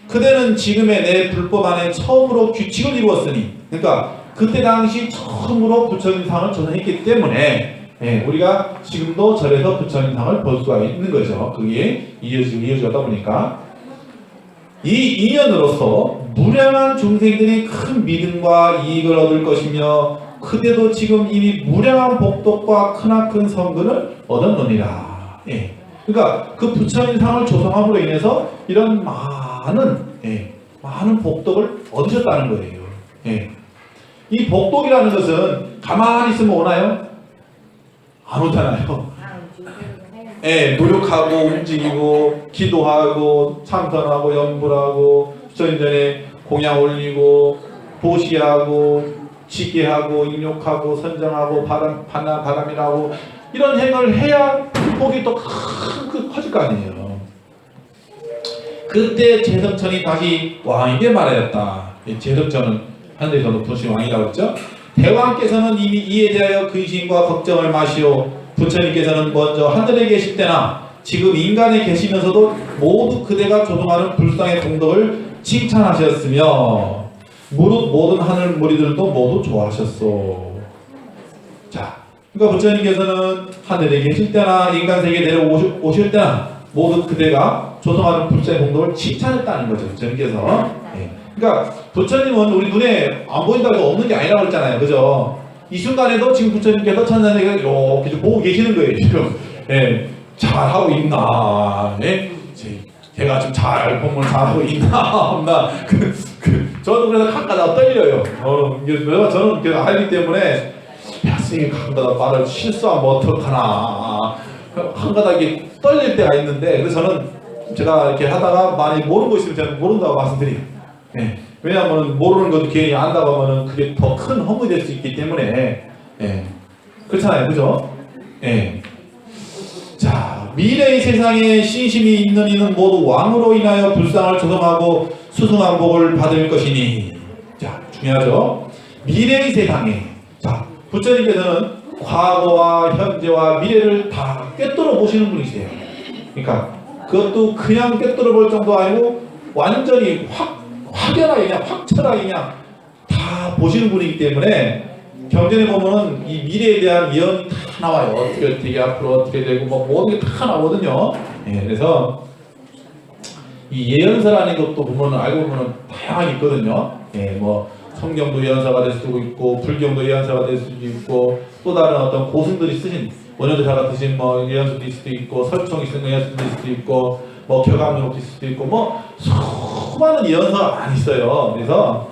그대는 지금의 내 불법 안에 처음으로 규칙을 이루었으니, 그러니까 그때 당시 처음으로 부처님 상을 조성했기 때문에 예, 우리가 지금도 절에서 부처님상을 볼 수가 있는 거죠. 그게 이어지다 보니까 이 인연으로서 무량한 중생들이 큰 믿음과 이익을 얻을 것이며 그대도 지금 이미 무량한 복덕과 크나큰 성근을 얻었느니라. 예, 그러니까 그 부처님상을 조성함으로 인해서 이런 많은 복덕을 얻으셨다는 거예요. 예. 이 복덕이라는 것은 가만히 있으면 오나요? 안 오잖아요. 예, 노력하고 움직이고 기도하고 참선하고 염불하고 부처님 전에 공양 올리고 보시하고 지게하고 인욕하고 선정하고 바람이라고 이런 행을 해야 복이 또 커질 거 아니에요. 그때 제석천이 다시 왕에게 말하였다. 제석천은 하늘에서 높으신 왕이라고 했죠. 대왕께서는 이미 이에 대하여 근심과 걱정을 마시오. 부처님께서는 먼저 하늘에 계실 때나 지금 인간에 계시면서도 모두 그대가 조성하는 불상의 공덕을 칭찬하셨으며 무릇 모든 하늘 무리들도 모두 좋아하셨소. 자, 그러니까 부처님께서는 하늘에 계실 때나 인간 세계에 내려오실 때나 모두 그대가 조성하는 불상의 공덕을 칭찬했다는 거죠. 부처님께서. 네. 그러니까 부처님은 우리 눈에 안 보인다고 없는 게 아니라고 했잖아요. 그죠? 이 순간에도 지금 부처님께서 천사님에게 이렇게 좀 보고 계시는 거예요. 지금. 예, 잘하고 있나? 예? 제가 좀 잘 공부를 잘하고 있나? 없나? 저도 그래서 가끔가다 떨려요. 저는 그래서 알기 때문에 야, 선생님 가끔가다 말을 실수하면 어떡하나? 가끔가다 이게 떨릴 때가 있는데 그래서 저는 제가 이렇게 하다가 많이 모르는 거 있으면 제가 모른다고 말씀드려요. 예. 왜냐하면 모르는 것도 괜히 안다고 하면 그게 더 큰 허물이 될 수 있기 때문에 예. 그렇잖아요. 그죠? 예. 자, 미래의 세상에 신심이 있는 이는 모두 왕으로 인하여 불상을 조성하고 수승한 복을 받을 것이니. 자, 중요하죠? 미래의 세상에. 자, 부처님께서는 과거와 현재와 미래를 다 꿰뚫어 보시는 분이세요. 그러니까 그것도 그냥 꿰뚫어 볼 정도 아니고 완전히 확연하게 그냥 확철하게 그냥 다 보시는 분이기 때문에 경전에 보면은 이 미래에 대한 예언이 다 나와요. 어떻게 앞으로 어떻게 되고 뭐 모든 게 다 나오거든요. 예, 그래서 이 예언서라는 것도 보면은 알고 보면은 다양하게 있거든요. 예, 뭐 성경도 예언서가 될 수도 있고 불경도 예언서가 될 수도 있고 또 다른 어떤 고승들이 쓰신 원효대사가 드신 뭐 예언서도 있을 수도 있고 설총이 쓴 예언서도 있을 수도 있고 뭐 결과문도 있을 수도 있고 뭐 수많은 예언서가 많이 있어요. 그래서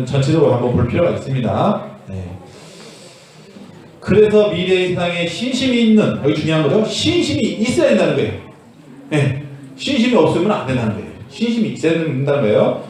전체적으로 한번 볼 필요가 있습니다. 네. 그래서 미래의 세상에 신심이 있는, 여기 중요한 거죠. 신심이 있어야 된다는 거예요. 네. 신심이 없으면 안 된다는 거예요. 신심이 있어야 된다는 거예요.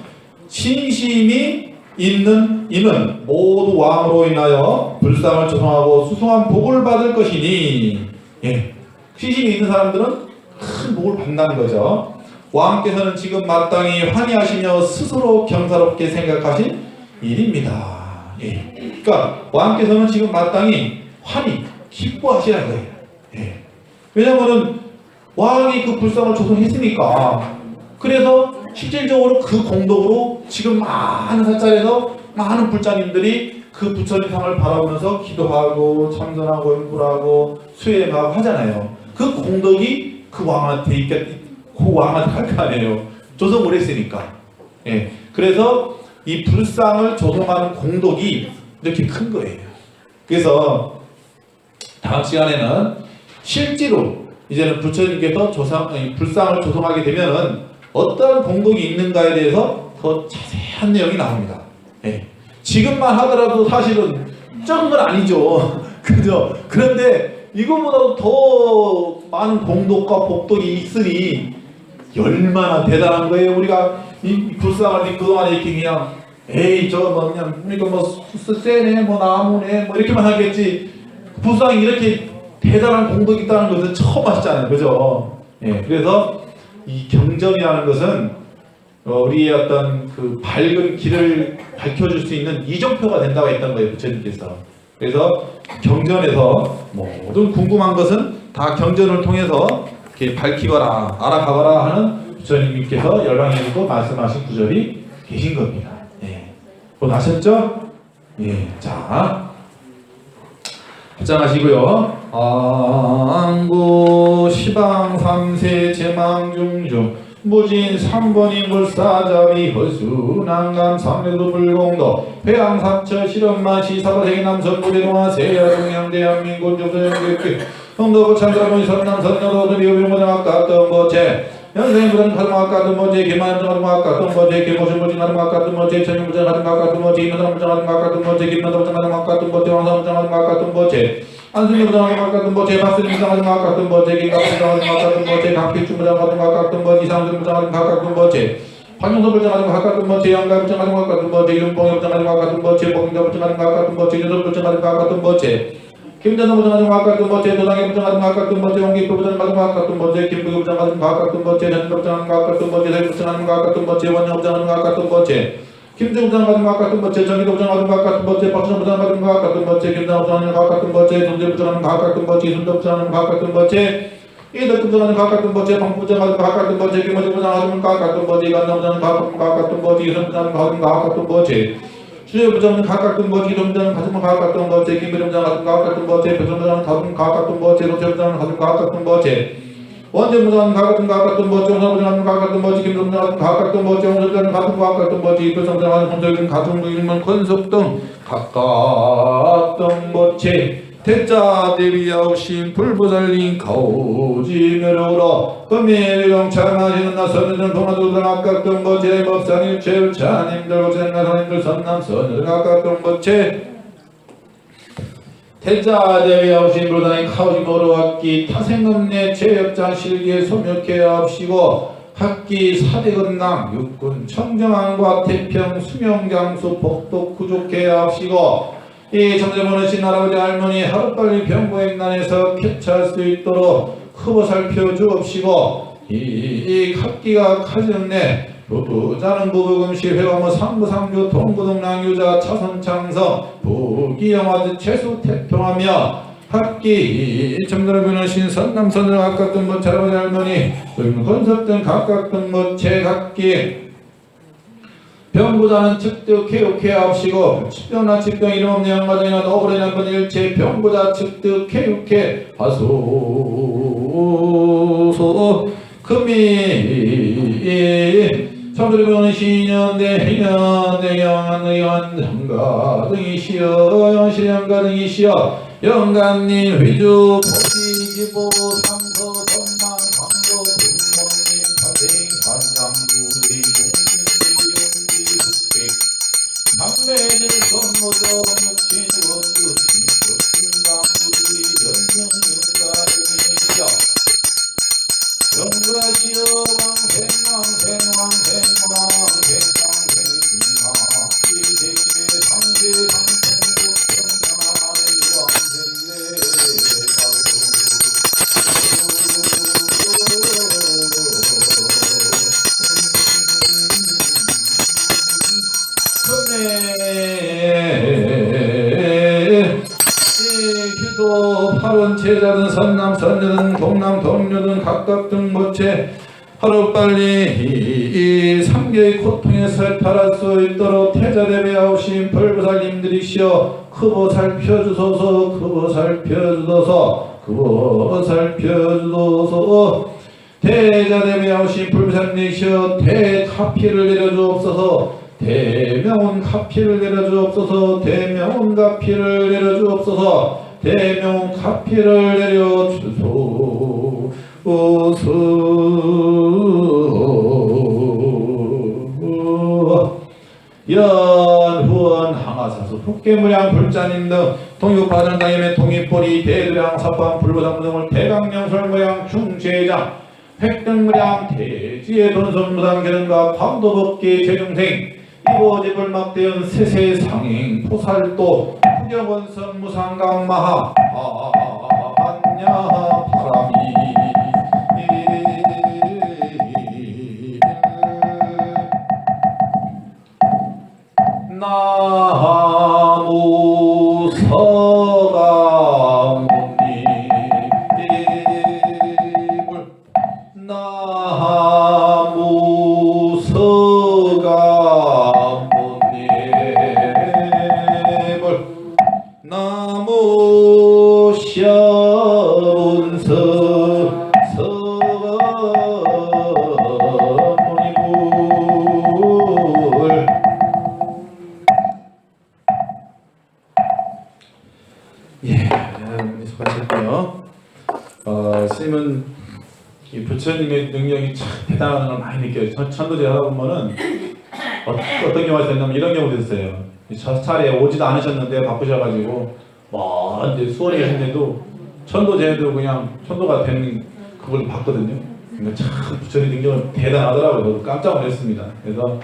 신심이 있는 이는 모두 왕으로 인하여 불상을 조성하고 수승한 복을 받을 것이니, 예. 신심이 있는 사람들은 큰 복을 받는다는 거죠. 왕께서는 지금 마땅히 환희하시며 스스로 경사롭게 생각하신 일입니다. 예. 그러니까 왕께서는 지금 마땅히 환희, 기뻐하시라는 거예요. 예. 왜냐하면 왕이 그 불상을 조성했으니까. 그래서 실질적으로 그 공덕으로 지금 많은 사찰에서 많은 불자님들이 그 부처님상을 바라보면서 기도하고 참선하고 연불하고 수행하고 하잖아요. 그 공덕이 그 왕한테 그 왕한테 갈 거 아니에요. 조성을 했으니까. 예. 그래서 이 불상을 조성하는 공덕이 이렇게 큰 거예요. 그래서 다음 시간에는 실제로 이제는 부처님께서 불상을 조성하게 되면은 어떤 공덕이 있는가에 대해서 더 자세한 내용이 나옵니다. 예. 지금만 하더라도 사실은 적은 건 아니죠. 그죠? 그런데 이거보다 더 많은 공덕과 복덕이 있으니 얼마나 대단한 거예요. 우리가 이 불상을 그동안에 이렇게 그냥 에이 저거 뭐 그냥 그러니까 뭐 쎄네 뭐 나무네 뭐 이렇게만 하겠지. 불상이 이렇게 대단한 공덕이 있다는 것은 처음 하시잖아요. 그죠? 예. 그래서 이 경전이라는 것은 우리의 어떤 그 밝은 길을 밝혀줄 수 있는 이정표가 된다고 했던 거예요. 부처님께서. 그래서 경전에서 모든 궁금한 것은 다 경전을 통해서 이렇게 밝히거라 알아가거라 하는 부처님께서 열방에서 말씀하신 구절이 계신 겁니다. 예. 곧 아셨죠? 예. 자, 합장하시고요. 안구 시방 삼세 제망중중 무진 삼번이 물사자비 허수 난감 삼례도 불공도 회양삼처 실험만 시사바세기 남선부대동화 세야동양 대한민국 조선영객 홍도부 창조라보니 선남 선녀도 미호비무장학과 뜬버체 연생부장 가슴학과 뜬버체 기만부장학과 뜬버체 기모신부장학과 뜬버체 천연부장학과 뜬버체 임무장부장학과 뜬버체 김만부장학과 뜬버체 왕사부장학과 뜬버체 안승리부장학과 뜬버체 박수님부장학과 뜬버체 김갑부장학과 뜬버체 강필주부장학과 뜬버체 이상준부장학과 뜬버체 황용서부장학과 뜬버체 양가부장학과 뜬버체 이름봉부장학과 뜬버체 복인가부장학과 뜬버체 유선부장학과 뜬버체 김전부장학과 같은 번째, 도당부장학과 같은 번째, 용기부장학과 같은 번째, 김부부장학과 같은 번째, 전부장학과 같은 번째, 대부장학과 같은 번째, 원영부장학과 같은 번째, 김정부장학과 같은 번째, 정기부장학과 같은 번째, 박수부장학과 같은 번째, 김장부장학과 같은 번째, 동재부장학과 같은 번째, 순덕부장학과 같은 번째, 이덕부장학과 같은 번째, 방부장학과 같은 번째, 김어지부장학과 같은 번째, 이간남부장학과 같은 번째, 이선부장학과 같은 번째, 주제부장은 각각던 거지, 기동부장은 가슴은 각각던 거지, 김부장은 가슴 각각던 거지, 배선부장은 가슴 각각던 거지, 노체부장은 가슴 각각던 거지, 원재부장은 각각던 거지, 홍사부장은 각각던 거지, 김부장은 각각던 거지, 홍사부장은 가슴 각각던 거지, 배선부장은 홍사부장은 가슴 일만 권석 등 각각던 거지. 대자 대비하오신 불보살린 가오지멸으로 금일령 참하시는 나선nhân 동화도들 각각던 거제 법상일 최일차님들 고생나사님들 선남선을 각각던 거제 대자 대비하오신 불보살린 가오지멸으로 학기 타생업내 최역장 실기에 소멸케 합시고 학기 사대건남 육군 청정왕과 태평 수명장수 복독 구족케 합시고 이 정제모르신 할아버지 할머니 하루빨리 병고행난에서 쾌차할 수 있도록 크고 살펴주옵시고 이 학기가 가정내 부부자는 부부금시 회화모 상부상주 동부동랑유자 차선창성 부기영화드 최수 태통하며 학기 정전을 변하신 선남선을 각각던 것 할아버지 할머니 건섭등 각각던 것 제각기 병부자는 측득 개육해합시고 치병나 치병 이름 없는 양가정이나 억울한 건 일체 병부자 측득 개육해 하소서 금이 성들보는 신연대 영안의원 영가 등이시여 영실영가 등이시여 영가님 위주 보시기보 삼서 전망 광도 부모님 파생 산장부리 당매들 선모도 육친 원그 진격승강부리 연승윤가 등이시여 영가시여 왕생왕생왕생왕생왕생왕생 군나기세계 상세상통국 변하는 왕생례 효도 팔원 제자든 선남 선녀든 동남 동료든 각각 등 모체 하루빨리 이 삼계의 고통에서 탈할 수 있도록 태자대배하오신 불보살님들이시여 크보 살펴주소서 크보 살펴주소서 크보 살펴주소서 대자대배하오신 불보살님이시여 대카피를 내려주옵소서 대명운 카피를 내려주옵소서 대명운 카피를 내려주옵소서 대명운 카피를 내려주소서 연후원 항아사수 북계무량 불자님 등 동육파전당임의 동이포리 대두량 사판 불보당 등을 대강령설무량 중제장 획등무량 대지의 돈손무당 계른과 광도법계 재중생 이보지 불막대연 세세상행 포살도 후경원선 무상강마하 안냐 바람이 나무 서가모니 나무 서가모니 나무 샤운서 서가모니불 예, 수고하셨고요. 스님은 이 부처님의 능력이 참 대단한 걸 많이 느껴요. 천도제 하다 보면은 어떤 경우가 있었냐면 이런 경우도 있어요. 저 차례에 오지도 않으셨는데 바쁘셔가지고 먼데 수원에 계신데도 천도제도 그냥 천도가 되는 그걸 봤거든요. 그러니까 참 부처님 능력은 대단하더라고요. 저도 깜짝 놀랐습니다. 그래서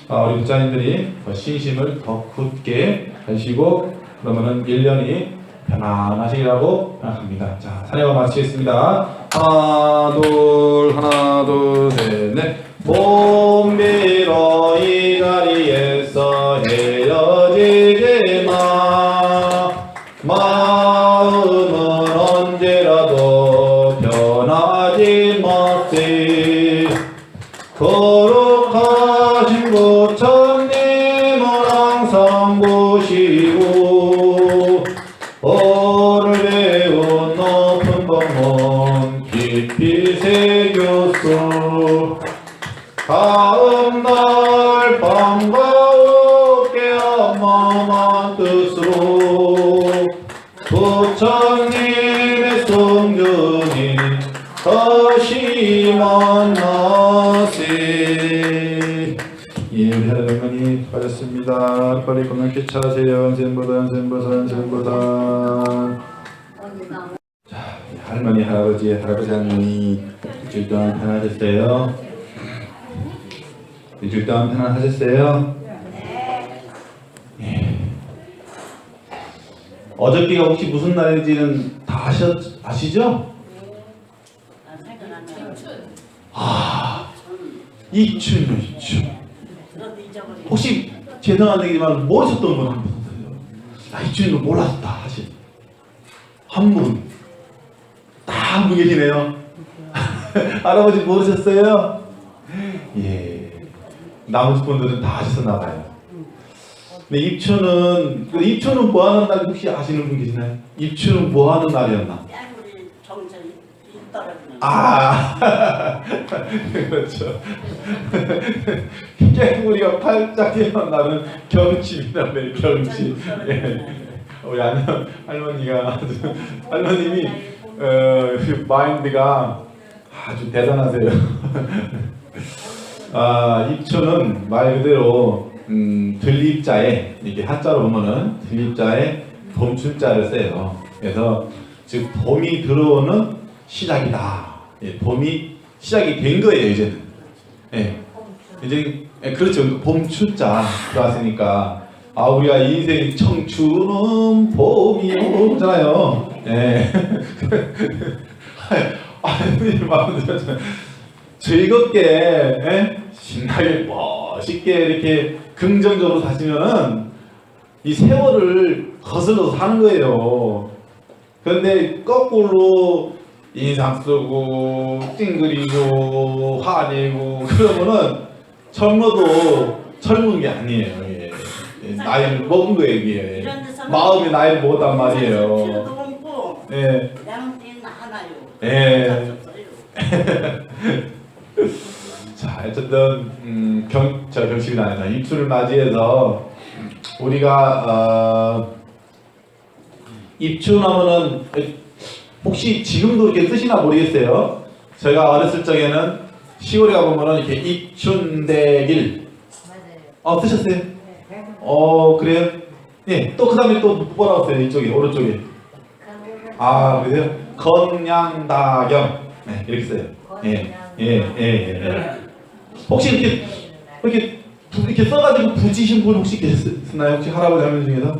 우리 부처님들이 더 신심을 더 굳게 하시고 그러면은 1년이 편안하시리라고 생각합니다. 자, 찬양을 마치겠습니다. 하나 둘 셋 넷. 봄비로 이 자리에서 헤어지지 마. 마음은 언제라도 변하지 마세. 거룩하신 부처님은 항상 보시고 오늘 배운 높은 법문 깊이 새겼소. 다음날 반가웠게 엄마만 뜻으로 부처님의 성전이 다시 만나세. 예, 우리 하나님이 수고하셨습니다. 빨리 건강케 차세요. sen보다. 자, 할머니, 할아버지, 할머니 일주일 동안 편안하셨어요? 일주일 동안 편안하셨어요? 예. 어저께가 혹시 무슨 날인지는 다 아시죠? 이춘이요, 이춘. 혹시 죄송한 얘기지만 모르셨던 분 한 분 있어요. 이춘이를 몰랐다 하신 한 분. 딱 한 분 계시네요. 할아버지 모르셨어요? 예. 나머지 분들은 다 아셨나 봐요. 근데 입춘은 뭐 하는 날 혹시 아시는 분 계시나요? 입춘은 뭐 하는 날이었나? 깨구리 정전이 떨어지는. 그렇죠. 깨구리가 팔짝 뛰어난 날은 경칩이라고 해요. 경칩. 예. 우리 할머니가 할머님이 마인드가 아주 대단하세요. 입춘은 말 그대로 들립자에 이렇게 한자로 보면은 들립자에 봄춘자를 써요. 그래서 즉 봄이 들어오는 시작이다. 예, 봄이 시작이 된 거예요 이제는. 예, 이제 그렇죠. 봄춘자 들어왔으니까 우리가 인생 청춘은 봄이 오잖아요. 예. 즐겁게 신나게 멋있게 이렇게 긍정적으로 사시면은 이 세월을 거슬러서 사는 거예요. 그런데 거꾸로 인상 쓰고 찡그리고 화내고 그러면은 젊어도 젊은 게 아니에요. 예. 나이를 먹은 거예요 이게. 이런 데서는 마음의 나이를 먹었단 말이에요. 필요도 없고 예. 양띠는 하나요. 예. 없어요. 자, 어쨌든 경칩이 아니라 입춘을 맞이해서 우리가 입춘하면은 혹시 지금도 이렇게 쓰시나 모르겠어요. 제가 어렸을 적에는 시골에 가보면은 이렇게 입춘대길 쓰셨어요? 그래요? 예, 또 그 다음에 또 뭐라고 써요? 이쪽에 오른쪽에 그래요? 건양다경 네, 이렇게 써요. 예. 혹시 이렇게 써가지고 부지신 분 혹시 계시나요? 혹시 할아버지 할머니 중에서?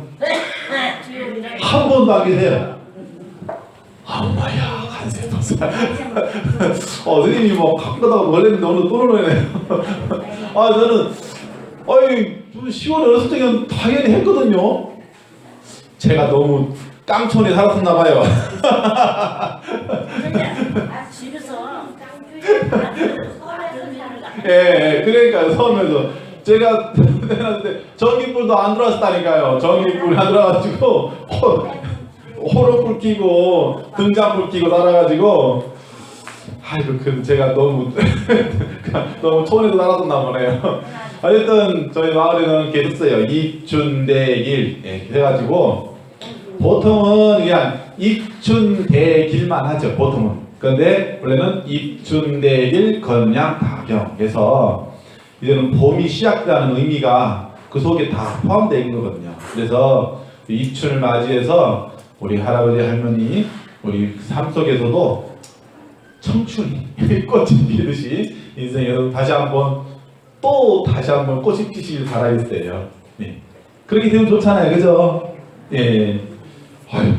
한 번도 안 계세요? 엄마야 간세도사. 선생님이 뭐 가끔가다가 놀랬는데 오늘 또 놀래네요. 저는 좀 10월 어렸을 적에는 당연히 했거든요. 제가 너무 깡촌에 살았었나 봐요. 집에서 예, 그러니까요. 처음에서 제가 해놨는데 전기불도 안 들어왔다니까요. 전기불이 안 들어와가지고 호롱불 켜고 등잔불 켜고 살아가지고 그 제가 너무 너무 촌에서 살았었나 보네요. 어쨌든 저희 마을에는 이렇게 했어요. 입춘대길 해가지고 보통은 그냥 입춘대길만 하죠. 보통은. 그런데 원래는 입춘대길 건양다경 해서 이제는 봄이 시작되는 의미가 그 속에 다 포함되어 있는 거거든요. 그래서 입춘을 맞이해서 우리 할아버지 할머니 우리 삶 속에서도 청춘이 꽃이 피듯이 인생에서 다시 한번 꽃이 피시길 바라겠어요. 네. 그렇게 되면 좋잖아요, 그죠? 예.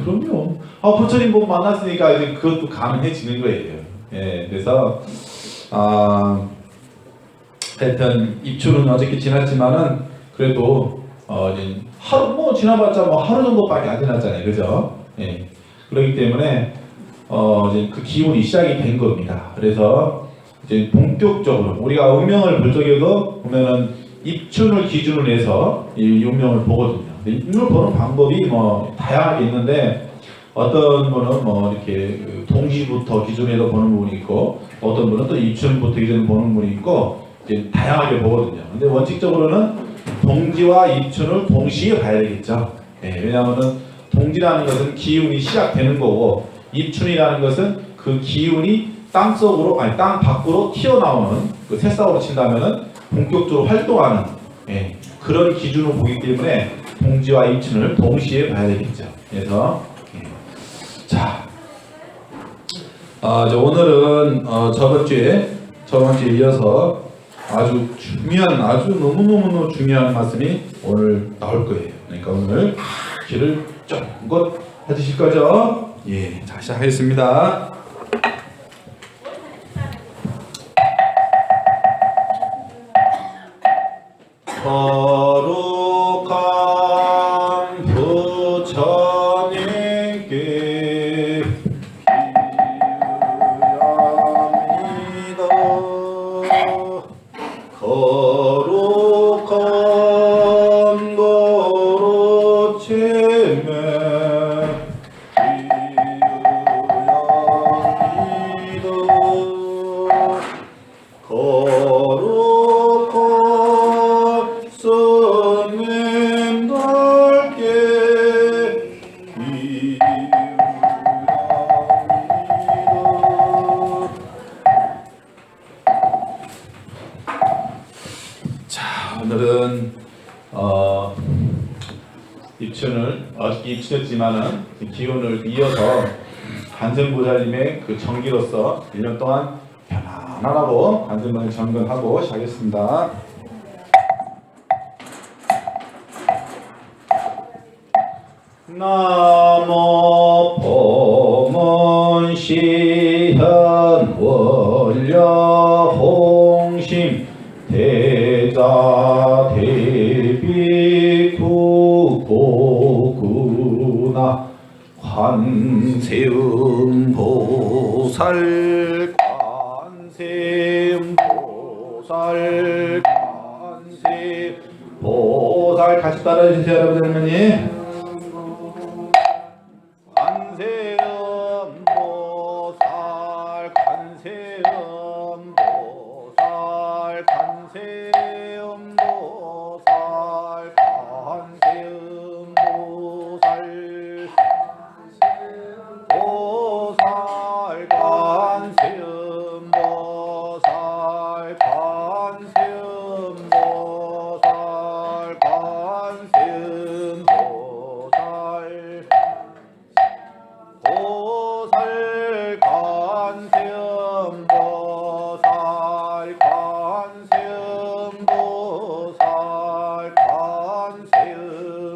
그럼요. 부처님 보고 만났으니까 이제 그것도 가능해지는 거예요. 예. 그래서 하여튼 입춘은 어저께 지났지만은 그래도 이제 하루 지나봤자 하루 정도밖에 안 지났잖아요, 그죠? 예. 그렇기 때문에 이제 그 기운이 시작이 된 겁니다. 그래서 이제 본격적으로 우리가 운명을 볼 적에도 보면은 입춘을 기준으로 해서 이 운명을 보거든요. 근데 운명을 보는 방법이 다양하게 있는데 어떤 분은 이렇게 동시부터 기준으로 보는 부분이 있고 어떤 분은 또 입춘부터 기준으로 보는 부분이 있고 이제 다양하게 보거든요. 근데 원칙적으로는 동지와 입춘을 동시에 봐야 되겠죠. 네, 왜냐하면은 동지라는 것은 기운이 시작되는 거고 입춘이라는 것은 그 기운이 땅 밖으로 튀어나오는 그 새싹으로 친다면은 본격적으로 활동하는 그런 기준으로 보기 때문에 동지와 입춘을 동시에 봐야 되겠죠. 그래서 자, 오늘은 저번 주에 이어서 아주 너무너무 중요한 말씀이 오늘 나올 거예요. 그러니까 오늘 귀를 쫑긋 해주실 거죠? 예, 자 시작하겠습니다. 거룩한 부처님께 기유합니다. 거룩한 거룩체매 기유합니다. 거룩한 스님들께 기유합니다. 자, 오늘은 어저께 입춘했지만은 기운을 이어서 관세음보살님의 그 정기로서 1년 동안 편안하라고 관세음보살 정근하고 시작하겠습니다. 나모 보문시현 원려 홍심 대자 대비 구고구나 관세음보살 관세음보살 같이 따라해주세요 여러분 할머니. 관세음보살 관세음보살 관세음보살 관세음보살 보살 관세음보살 관세음보살 관세음보살 보살 관세음보살 관세음보살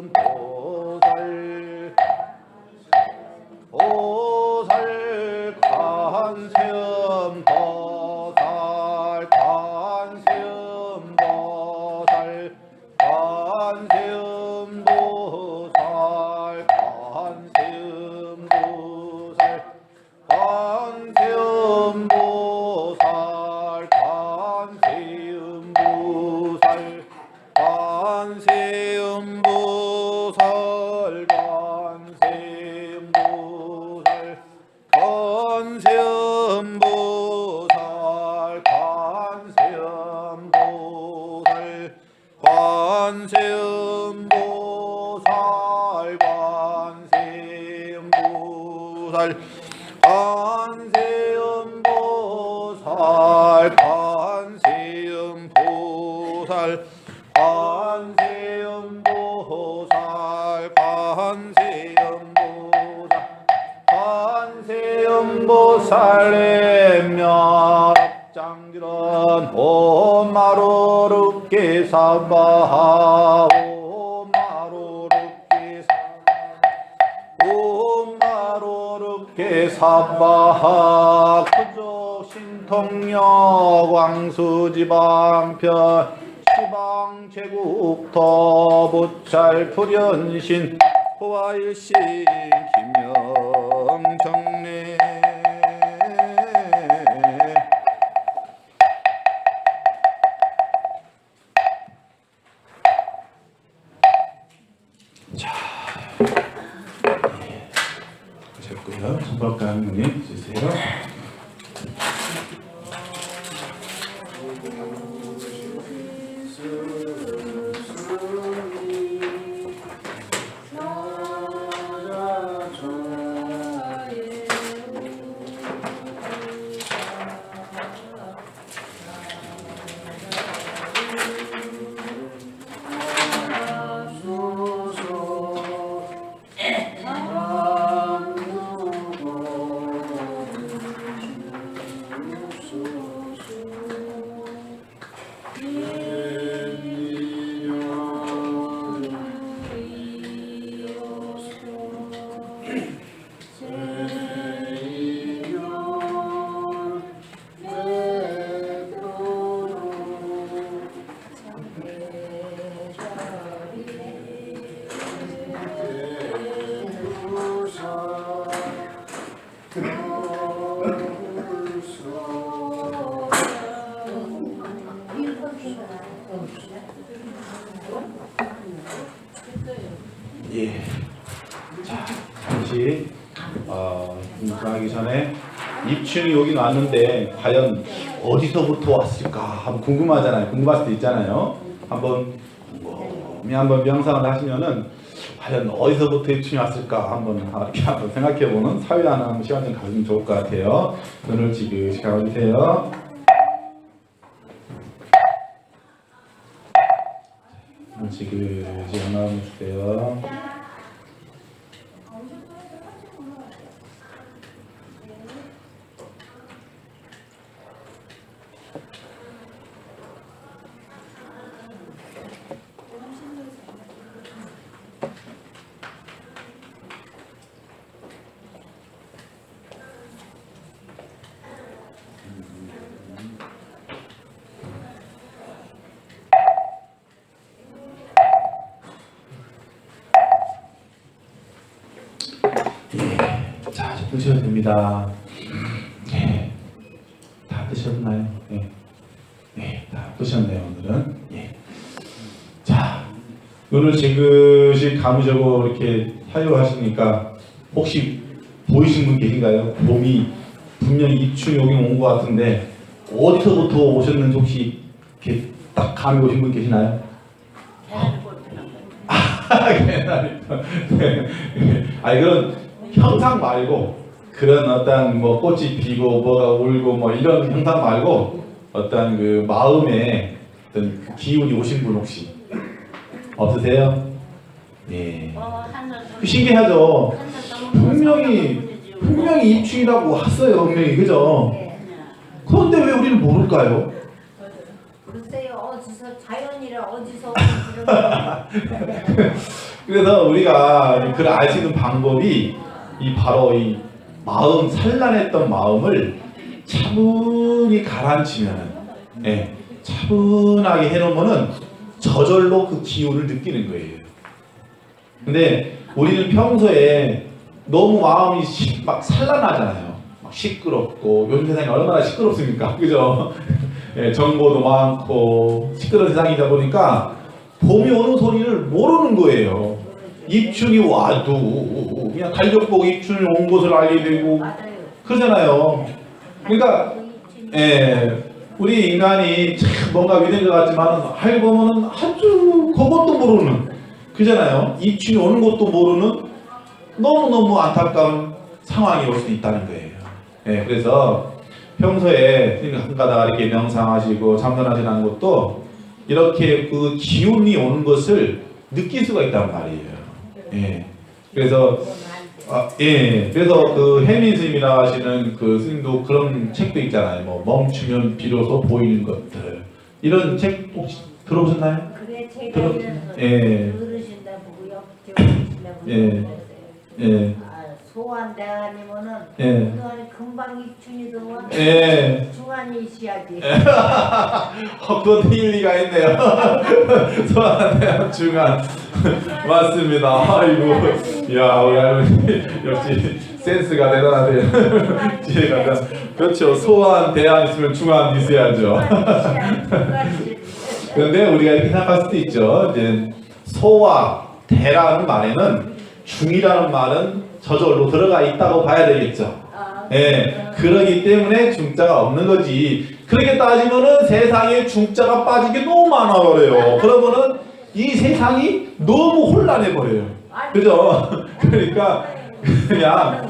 관세음보살 보살 관세음보살 관세음보살 관세음보살 관세음보살 관세음보살 관세음보살 관세음보살 관세음보살 관세음보살 관세음보살 관세음보살 관세음보살 관세음보살 관세음보살 면업장기런 오마로르께 사바하 오마로르께 사바하 그조 신통역 왕수지방편 지방제국 더부찰 불연신 호화일신 김영정래 하셨고요. 전박가 할머니 주세요. 예. 자, 잠시 인사하기 전에 입춘이 여기 왔는데 과연 어디서부터 왔을까 한번 궁금하잖아요. 궁금할 수도 있잖아요. 한번 명상을 하시면은 과연 어디서부터 입춘이 왔을까 한번 이렇게 한번 생각해보는 사회하는 시간 좀 가지면 좋을 것 같아요. 눈을 지그시 감아주세요. 지그시 감아주세요. 드셔도 됩니다. 예. 다 드셨나요? 예. 예, 다 드셨네요, 오늘은. 예. 자, 눈을 지그시 감으시고 이렇게 사유하시니까 혹시 보이신 분 계신가요? 봄이 분명히 입춘이 오긴 온 것 같은데 어디서부터 오셨는지 혹시 이렇게 딱 감이 오신 분 계시나요? 아니 그런 형상 말고 그런 어떤 뭐 꽃이 피고 뭐가 울고 뭐 이런 형상 말고 어떤 그 마음에 어떤 그 기운이 오신 분 혹시 없으세요? 예. 신기하죠. 분명히 입춘이라고 왔어요, 분명히 그죠? 그런데 왜 우리는 모를까요? 글쎄요, 어디서 자연이라 어디서 그래서 우리가 그걸 알 수 있는 방법이 이 바로 이 마음 산란했던 마음을 차분히 가라앉히면은, 예, 차분하게 해놓으면은 저절로 그 기운을 느끼는 거예요. 근데 우리는 평소에 너무 마음이 막 산란하잖아요. 막 시끄럽고 요즘 세상이 얼마나 시끄럽습니까, 그죠? 예, 정보도 많고 시끄러운 세상이다 보니까 봄이 오는 소리를 모르는 거예요. 입춘이 와도 그냥 달력 보고 입춘이 온 것을 알게 되고 맞아요. 그러잖아요. 그러니까 예, 우리 인간이 참 뭔가 위대한 것 같지만 알고 보면은 아주 그것도 모르는 그잖아요. 입춘이 오는 것도 모르는 너무너무 안타까운 상황이 올 수 있다는 거예요. 예, 그래서 평소에 선생님 가다가 이렇게 명상하시고 참선하시는 것도 이렇게 그 기운이 오는 것을 느낄 수가 있단 말이에요. 예. 그래서 그래서 그 혜민 스님이라 하시는 그 스님도 그런 책도 있잖아요. 뭐 멈추면 비로소 보이는 것들 이런 책 혹시 들어보셨나요? 그래 제가 예. 들으신다고요. 들으신다고 예. 예. 소환대아니면은 예. 그동안에 금방 입춘이 들어와 예. 중환이 있어야지. 그것도 일리가 있네요. 소환대학 중간 맞습니다. 아이고, 야 우리 할머니 역시 센스가 대단하세요. 지혜가 그렇죠. 소환 대안 있으면 중간 있어야죠. 그런데 우리가 이렇게 생각할 수도 있죠. 이제 소와 대라는 말에는 중이라는 말은 저절로 들어가 있다고 봐야 되겠죠. 예, 그러기 때문에 중자가 없는 거지. 그렇게 따지면은 세상에 중자가 빠진 게 너무 많아버려요. 그러면은 이 세상이 너무 혼란해 버려요. 그죠? 그러니까 그냥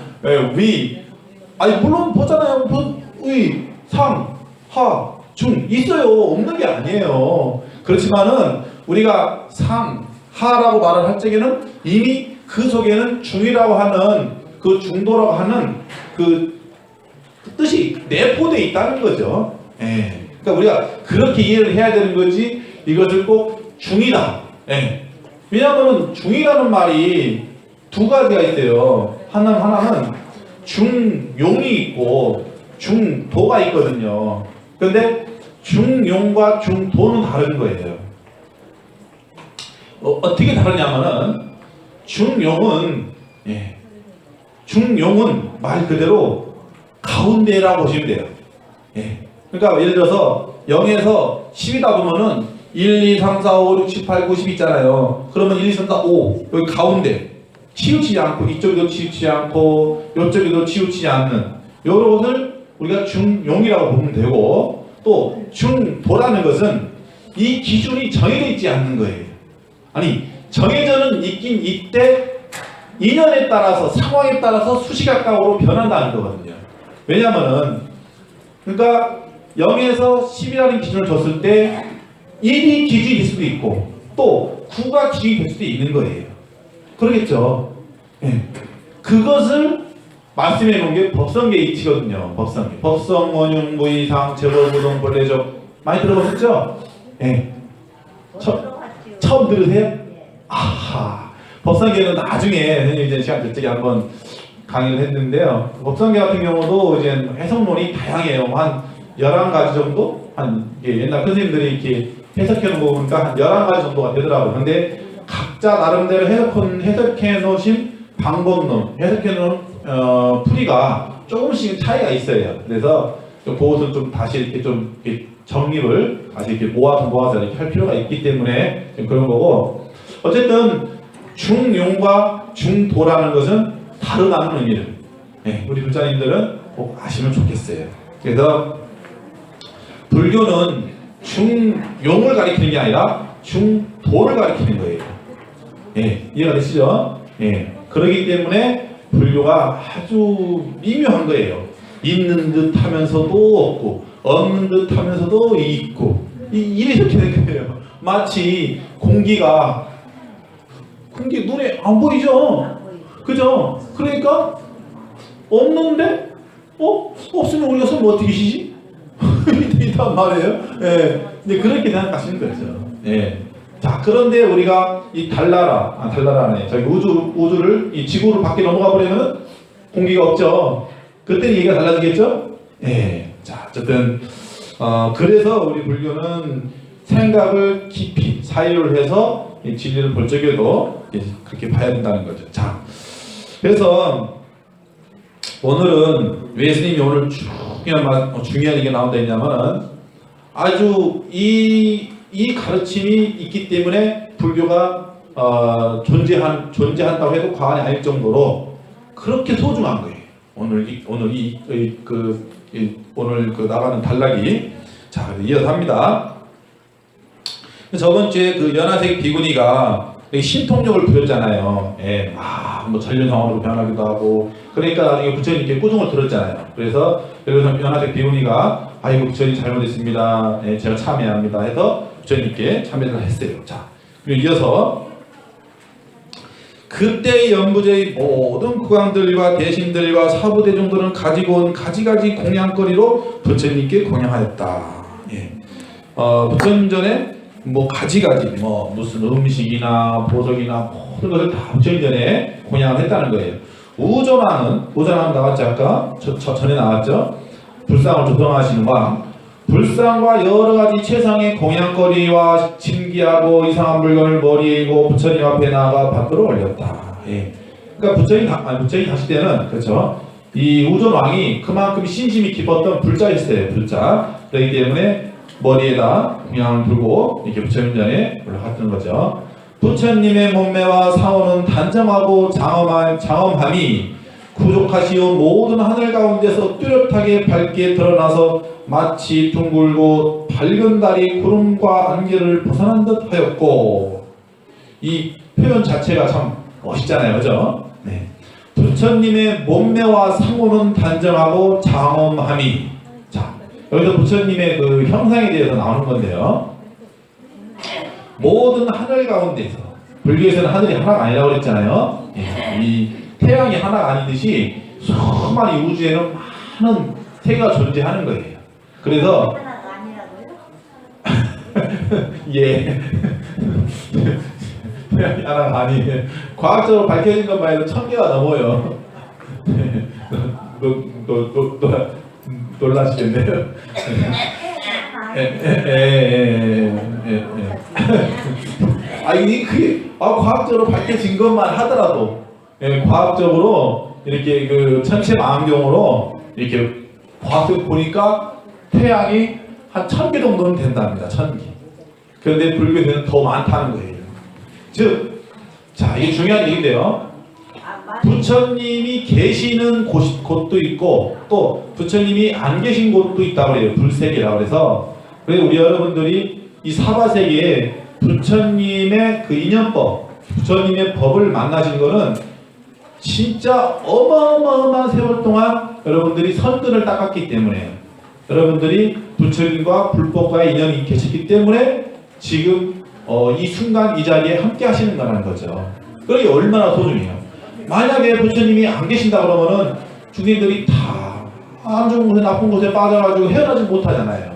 아니 물론 보잖아요. 의, 상, 하, 중 있어요. 없는 게 아니에요. 그렇지만은 우리가 상, 하라고 말을 할 적에는 이미 그 속에는 중이라고 하는 그 중도라고 하는 그 뜻이 내포되어 있다는 거죠. 예. 그러니까 우리가 그렇게 이해를 해야 되는 거지 이것을 꼭 중이다. 예. 왜냐하면 중이라는 말이 두 가지가 있어요. 하나는 중용이 있고 중도가 있거든요. 그런데 중용과 중도는 다른 거예요. 어떻게 다르냐면은 중용은 말 그대로 가운데라고 보시면 돼요. 예. 그러니까 예를 들어서 0에서 10이다 보면은 1, 2, 3, 4, 5, 6, 7, 8, 9, 10 있잖아요. 그러면 1, 2, 3, 4, 5 여기 가운데 치우치지 않고 이쪽에도 치우치지 않고 이쪽에도 치우치지 않는 요것을 우리가 중용이라고 보면 되고 또 중도라는 것은 이 기준이 정해져 있지 않는 거예요. 아니 정해져는 있긴 있대 인연에 따라서 상황에 따라서 수시각각으로 변한다는 거거든요. 왜냐하면은 그러니까 0에서 10이라는 기준을 줬을 때 1이 기준이 될 수도 있고 또 9가 기준이 될 수도 있는 거예요. 그러겠죠. 예. 그것을 말씀해 놓은 게 법성계 이치거든요. 법성계. 법성, 원흉, 무이상, 제법, 우동, 본래적 많이 들어보셨죠? 예. 처음 들으세요? 아하. 법성계는 나중에 선생님 이제 시간 될 적에 한번 강의를 했는데요. 법성계 같은 경우도 이제 해석론이 다양해요. 한 11가지 정도? 옛날 선생님들이 이렇게 해석해 놓은 거 보니까 한 11가지 정도가 되더라고요. 근데 각자 나름대로 해석해 놓으신 방법론, 해석해 놓은 풀이가 조금씩 차이가 있어요. 그래서 그것을 좀 다시 이렇게 좀 이렇게 정립을 다시 이렇게 모아서 이렇게 할 필요가 있기 때문에 좀 그런 거고, 어쨌든 중용과 중도라는 것은 다르다는 의미를 우리 불자님들은 꼭 아시면 좋겠어요. 그래서 불교는 중용을 가리키는 게 아니라 중도를 가리키는 거예요. 이해가 되시죠? 그렇기 때문에 불교가 아주 미묘한 거예요. 있는 듯 하면서도 없고, 없는 듯 하면서도 있고, 이렇게 된 거예요. 마치 공기 눈에 안 보이죠? 안 보이죠. 그죠? 그러니까 없는데 없으면 우리가 손 어떻게 쉬지? 이단 말이에요. 이제 그렇게 생각하시는 거죠. 자, 그런데 우리가 이 달나라네. 저희 우주를 이 지구를 밖에 넘어가 버리면 공기가 없죠. 그때 얘기가 달라지겠죠? 자, 어쨌든 그래서 우리 불교는 생각을 깊이 사유를 해서 이 진리를 볼 적에도 그렇게 봐야 된다는 거죠. 자, 그래서 오늘은 왜 스님이 오늘 중요한 얘기가 나온다 했냐면은 아주 이 가르침이 있기 때문에 불교가 존재한다고 해도 과언이 아닐 정도로 그렇게 소중한 거예요. 오늘 나가는 단락이. 자, 이어서 합니다. 저번 주에 그 연화색 비구니가 신통력을 부렸잖아요. 뭐 전륜성으로 변하기도 하고, 그러니까 나중에 부처님께 꾸중을 들었잖아요. 그래서 연화색 비구니가 이거 부처님 잘못했습니다. 제가 참여해야 합니다. 해서 부처님께 참여를 했어요. 자, 그리고 이어서 그때의 연부제의 모든 국왕들과 대신들과 사부대중들은 가지고 온 가지가지 공양거리로 부처님께 공양하였다. 부처님 전에 뭐 가지가지 무슨 음식이나 보석이나 모든 것을 다 부처님 전에 공양을 했다는 거예요. 우조나는 나왔죠. 아까 전에 나왔죠. 불상을 조성하시는 왕, 불상과 여러가지 최상의 공양거리와 진기하고 이상한 물건을 머리에 이고 부처님 앞에 나아가 밖으로 올렸다. 그러니까 부처님 다시 때는 그렇죠. 이 우존왕이 그만큼 신심이 깊었던 불자였어요. 불자. 그렇기 때문에 머리에다 공양을 들고 이렇게 부처님 전에 올라갔던 거죠. 부처님의 몸매와 사원은 단정하고 장엄함이 구족하시오 모든 하늘 가운데서 뚜렷하게 밝게 드러나서 마치 둥글고 밝은 달이 구름과 안개를 벗어난 듯 하였고, 이 표현 자체가 참 멋있잖아요. 그죠? 부처님의 몸매와 상호는 단정하고 장엄함이. 자, 여기서 부처님의 그 형상에 대해서 나오는 건데요. 모든 하늘 가운데서, 불교에서는 하늘이 하나가 아니라고 그랬잖아요. 이 태양이 하나가 아니듯이 수많은 이 우주에는 많은 세계가 존재하는 거예요. 그래서 하나가 아니라고요? 태양이 하나가 아니에요. 과학적으로 밝혀진 것만 해도 1000개가 넘어요. 놀라시겠네요. 과학적으로 밝혀진 것만 하더라도, 과학적으로 이렇게 그 천체망원경으로 이렇게 과학적으로 보니까 태양이 한 1000개 정도는 된답니다. 1000개. 그런데 불교에는 더 많다는 거예요. 즉, 자, 이게 중요한 얘기인데요. 부처님이 계시는 곳도 있고 또 부처님이 안 계신 곳도 있다고 해요. 불세계라고 그래서. 그래서 우리 여러분들이 이 사바세계에 부처님의 그 인연법, 부처님의 법을 만나신 거는 진짜 어마어마한 세월 동안 여러분들이 선근을 닦았기 때문에, 여러분들이 부처님과 불법과의 인연이 계셨기 때문에 지금 이 순간 이 자리에 함께 하시는 거라는 거죠. 그게 얼마나 소중해요. 만약에 부처님이 안 계신다 그러면은 중생들이 다 안 좋은 곳에 나쁜 곳에 빠져가지고 헤어나지 못하잖아요.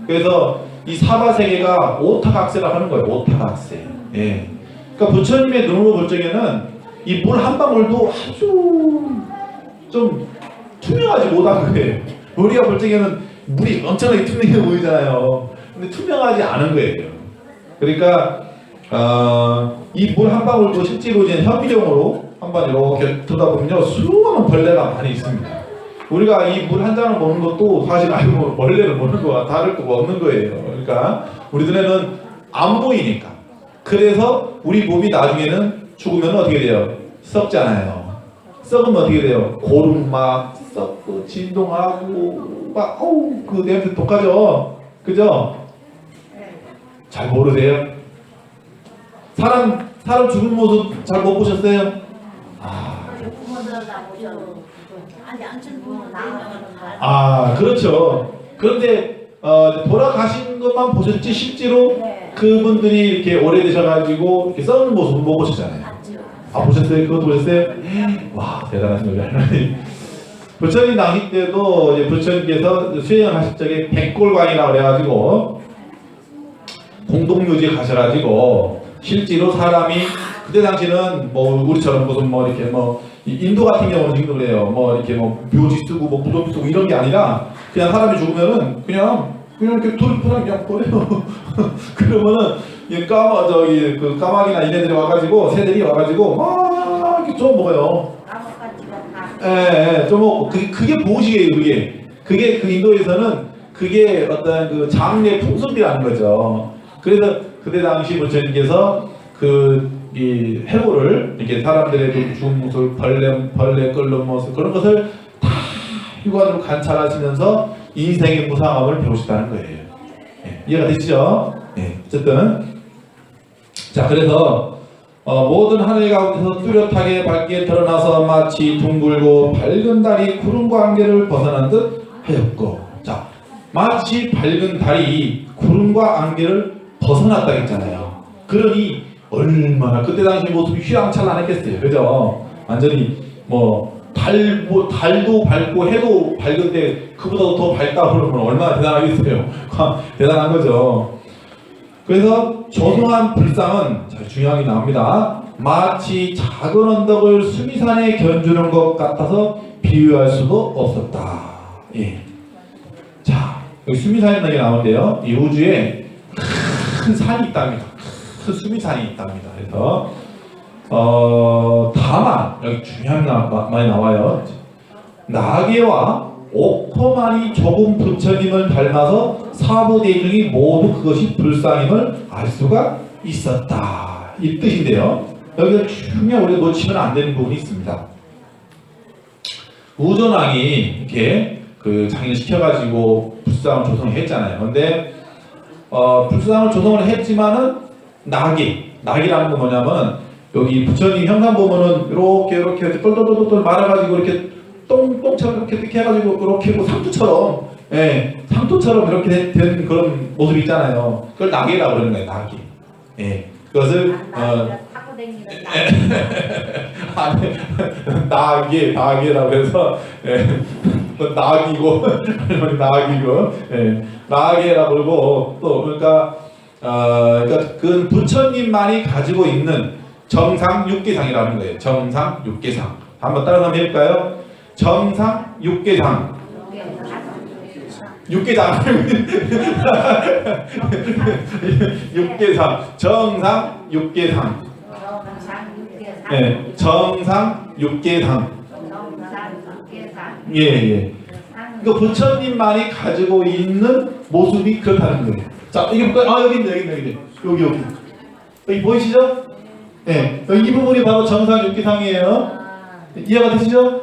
그래서 이 사바세계가 오타각세라고 하는 거예요. 오타각세. 그러니까 부처님의 눈으로 볼 적에는 이 물 한 방울도 아주 좀 투명하지 못한 거예요. 우리가 볼 적에는 물이 엄청나게 투명해 보이잖아요. 근데 투명하지 않은 거예요. 그러니까 이 물 한 방울도 실제로 이제 현미경으로 한번 이렇게 들여다보면요 수많은 벌레가 많이 있습니다. 우리가 이 물 한 잔을 먹는 것도 사실 알고 벌레를 먹는 거와 다를 거가 없는 거예요. 그러니까 우리 눈에는 안 보이니까. 그래서 우리 몸이 나중에는 죽으면 어떻게 돼요? 썩잖아요. 썩으면 어떻게 돼요? 고름 막 썩고 진동하고 막 어우 그 냄새 독하죠? 그죠? 잘 모르세요? 사람 죽은 모습 잘 못 보셨어요? 아니 안천 보면 그렇죠. 그런데 돌아가신 것만 보셨지 실제로 네. 그분들이 이렇게 오래되셔가지고 이렇게 썩는 모습은 못 보셨잖아요. 보셨어요? 그것도 보셨어요? 와 대단하신 거죠. 부처님 당시 때도 이제 부처님께서 수행을 하실 적에 백골광이라고 그래가지고 공동묘지에 가셔가지고 실제로 사람이 그때 당시는 뭐 우리처럼 무슨 뭐 이렇게 뭐 인도 같은 경우는 지금도 그래요. 뭐 이렇게 뭐 묘지 쓰고 뭐 무덤 쓰고 이런 게 아니라 그냥 사람이 죽으면은 그냥 이렇게 돌을 그냥 버려요. 그러면은 이 까마귀나 이네들이 와가지고 새들이 와가지고 막 이렇게 좀 먹어요. 좀 먹고 그게 보식이에요. 그게 그 인도에서는 그게 어떤 그 장례 풍습이라는 거죠. 그래서 그때 당시 부처님께서 이 해보를 이렇게 사람들의 그 죽은 모습, 벌레 끓는 모습 그런 것을 다 육안으로 관찰하시면서 인생의 무상함을 배우시다는 거예요. 이해가 되시죠? 어쨌든 자 그래서 모든 하늘 가운데서 뚜렷하게 밝게 드러나서 마치 둥글고 밝은 달이 구름과 안개를 벗어난 듯 하였고 자 마치 밝은 달이 구름과 안개를 벗어났다 했잖아요. 그러니 얼마나 그때 당시 모습이 휘황찬란했겠어요. 그죠? 완전히 달도 밝고 해도 밝은데 그보다도 더 밝다 그러면 얼마나 대단하겠어요. 대단한 거죠. 그래서 조성한 불상은 중요한 게 나옵니다. 마치 작은 언덕을 수미산에 견주는 것 같아서 비유할 수도 없었다. 자 여기 수미산이라는 게 나오는데요. 이 우주에 큰 산이 있답니다. 큰 수미산이 있답니다. 그래서 다만 여기 중요한 말이 나와요. 나게와 옥토만이 조금 부처님을 닮아서 사부대중이 모두 그것이 불상임을 알 수가 있었다. 이 뜻인데요. 여기서 중요한 우리가 놓치면 안 되는 부분이 있습니다. 우전왕이 이렇게 장인시켜가지고 불상을 조성을 했잖아요. 근데 불상을 조성을 했지만은 낙이라는 건 뭐냐면 여기 부처님 형상 보면은 이렇게 똘똘똘똘 말아가지고 이렇게 똥처럼 이렇게 해가지고 이렇게 상투처럼 상투처럼 이렇게 된 그런 모습 있잖아요. 그걸 낙이라고 그러는 거예요. 낙이. 그것을 타고 다니는 낙이라고 해서 낙이고 낙이라고 그러고 또 그러니까 그 부처님만이 가지고 있는 정상 육계상이라는 거예요. 정상 육계상. 한번 따라서 한번 해볼까요? 정상 육계상. 육계상. 육계상. 정상 육계상. 정상 육계상. 그 부처님만이 가지고 있는 모습이 그렇다는 거예요. 자, 이게 볼까요? 여기 있네. 여기 보이시죠? 이 부분이 바로 정상 육계상이에요. 이해가 되시죠?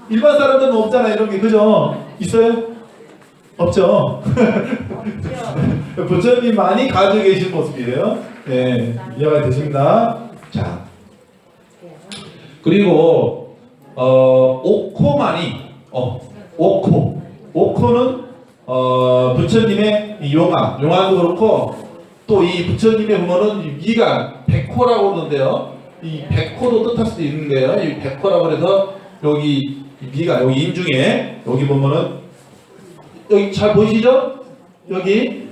일반 사람들은 없잖아요, 이런 게. 그죠? 있어요? 없죠? 부처님만이 가지고 계신 모습이에요. 이해가 되십니다. 자. 그리고, 옥호만이, 옥호는, 부처님의 용화도 그렇고, 또 이 부처님의 보면은 미가 백호라고 그러는데요. 이 백호도 뜻할 수도 있는 거예요. 이 백호라고 해서 여기 미가 여기 인중에 여기 보면은 여기 잘 보이시죠? 여기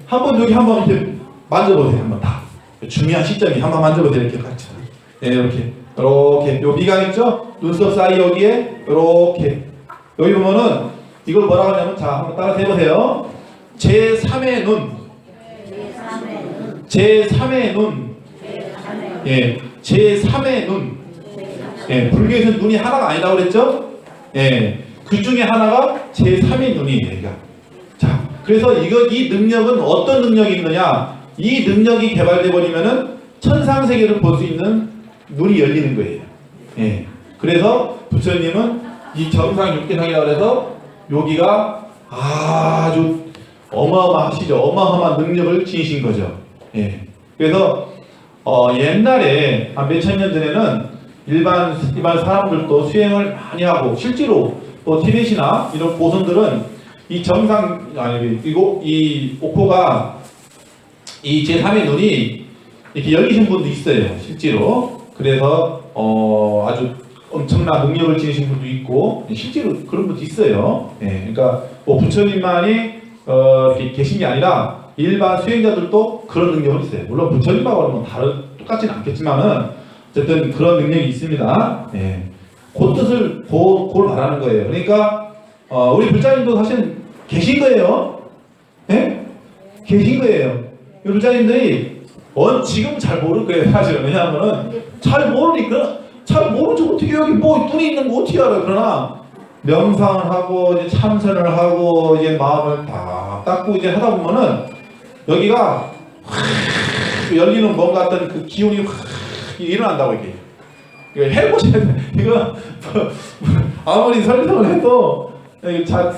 한번 이렇게 만져보세요. 한번 다 중요한 시점이 한번 만져보세요. 이렇게 같이 이렇게 요 미가 있죠? 눈썹 사이 여기에 이렇게 여기 보면은 이걸 뭐라고 하냐면 자 한번 따라서 해보세요. 제3의 눈. 제3의 눈. 제3의 눈. 예, 불교에서 눈이 하나가 아니라고 그랬죠? 예, 그 중에 하나가 제3의 눈이에요. 얘가. 자, 그래서 이 능력은 어떤 능력이 있느냐? 이 능력이 개발돼 버리면은 천상세계를 볼 수 있는 눈이 열리는 거예요. 예, 그래서 부처님은 이 정상 육계상이라고 해서 여기가 아주 어마어마하시죠. 어마어마한 능력을 지니신 거죠. 예, 그래서 옛날에 한 몇천 년 전에는 일반 사람들도 수행을 많이 하고 실제로 또 티벳이나 이런 고선들은 이 정상 이 옥호가 이 제3의 눈이 이렇게 열리신 분도 있어요. 실제로. 그래서 아주 엄청난 능력을 지니신 분도 있고 실제로 그런 분도 있어요. 예, 그러니까 뭐 부처님만이 이렇게 계신 게 아니라 일반 수행자들도 그런 능력이 있어요. 물론 부처님하고는 똑같지는 않겠지만은 어쨌든 그런 능력이 있습니다. 예. 그 뜻을 그걸 말하는 거예요. 그러니까 우리 불자님도 사실 계신 거예요. 예? 계신 거예요. 우리 불자님들이 지금 잘 모를 거예요. 사실은. 왜냐하면은 잘 모르니까 잘 모르죠. 어떻게 여기 뭐 눈이 있는 거 어떻게 알아요. 그러나 명상을 하고 이제 참선을 하고 이제 마음을 딱 닦고 이제 하다 보면은 여기가 열리는 뭔가 어떤 그 기운이 일어난다고 이게. 이거 해보셔야 돼. 이거 아무리 설명을 해도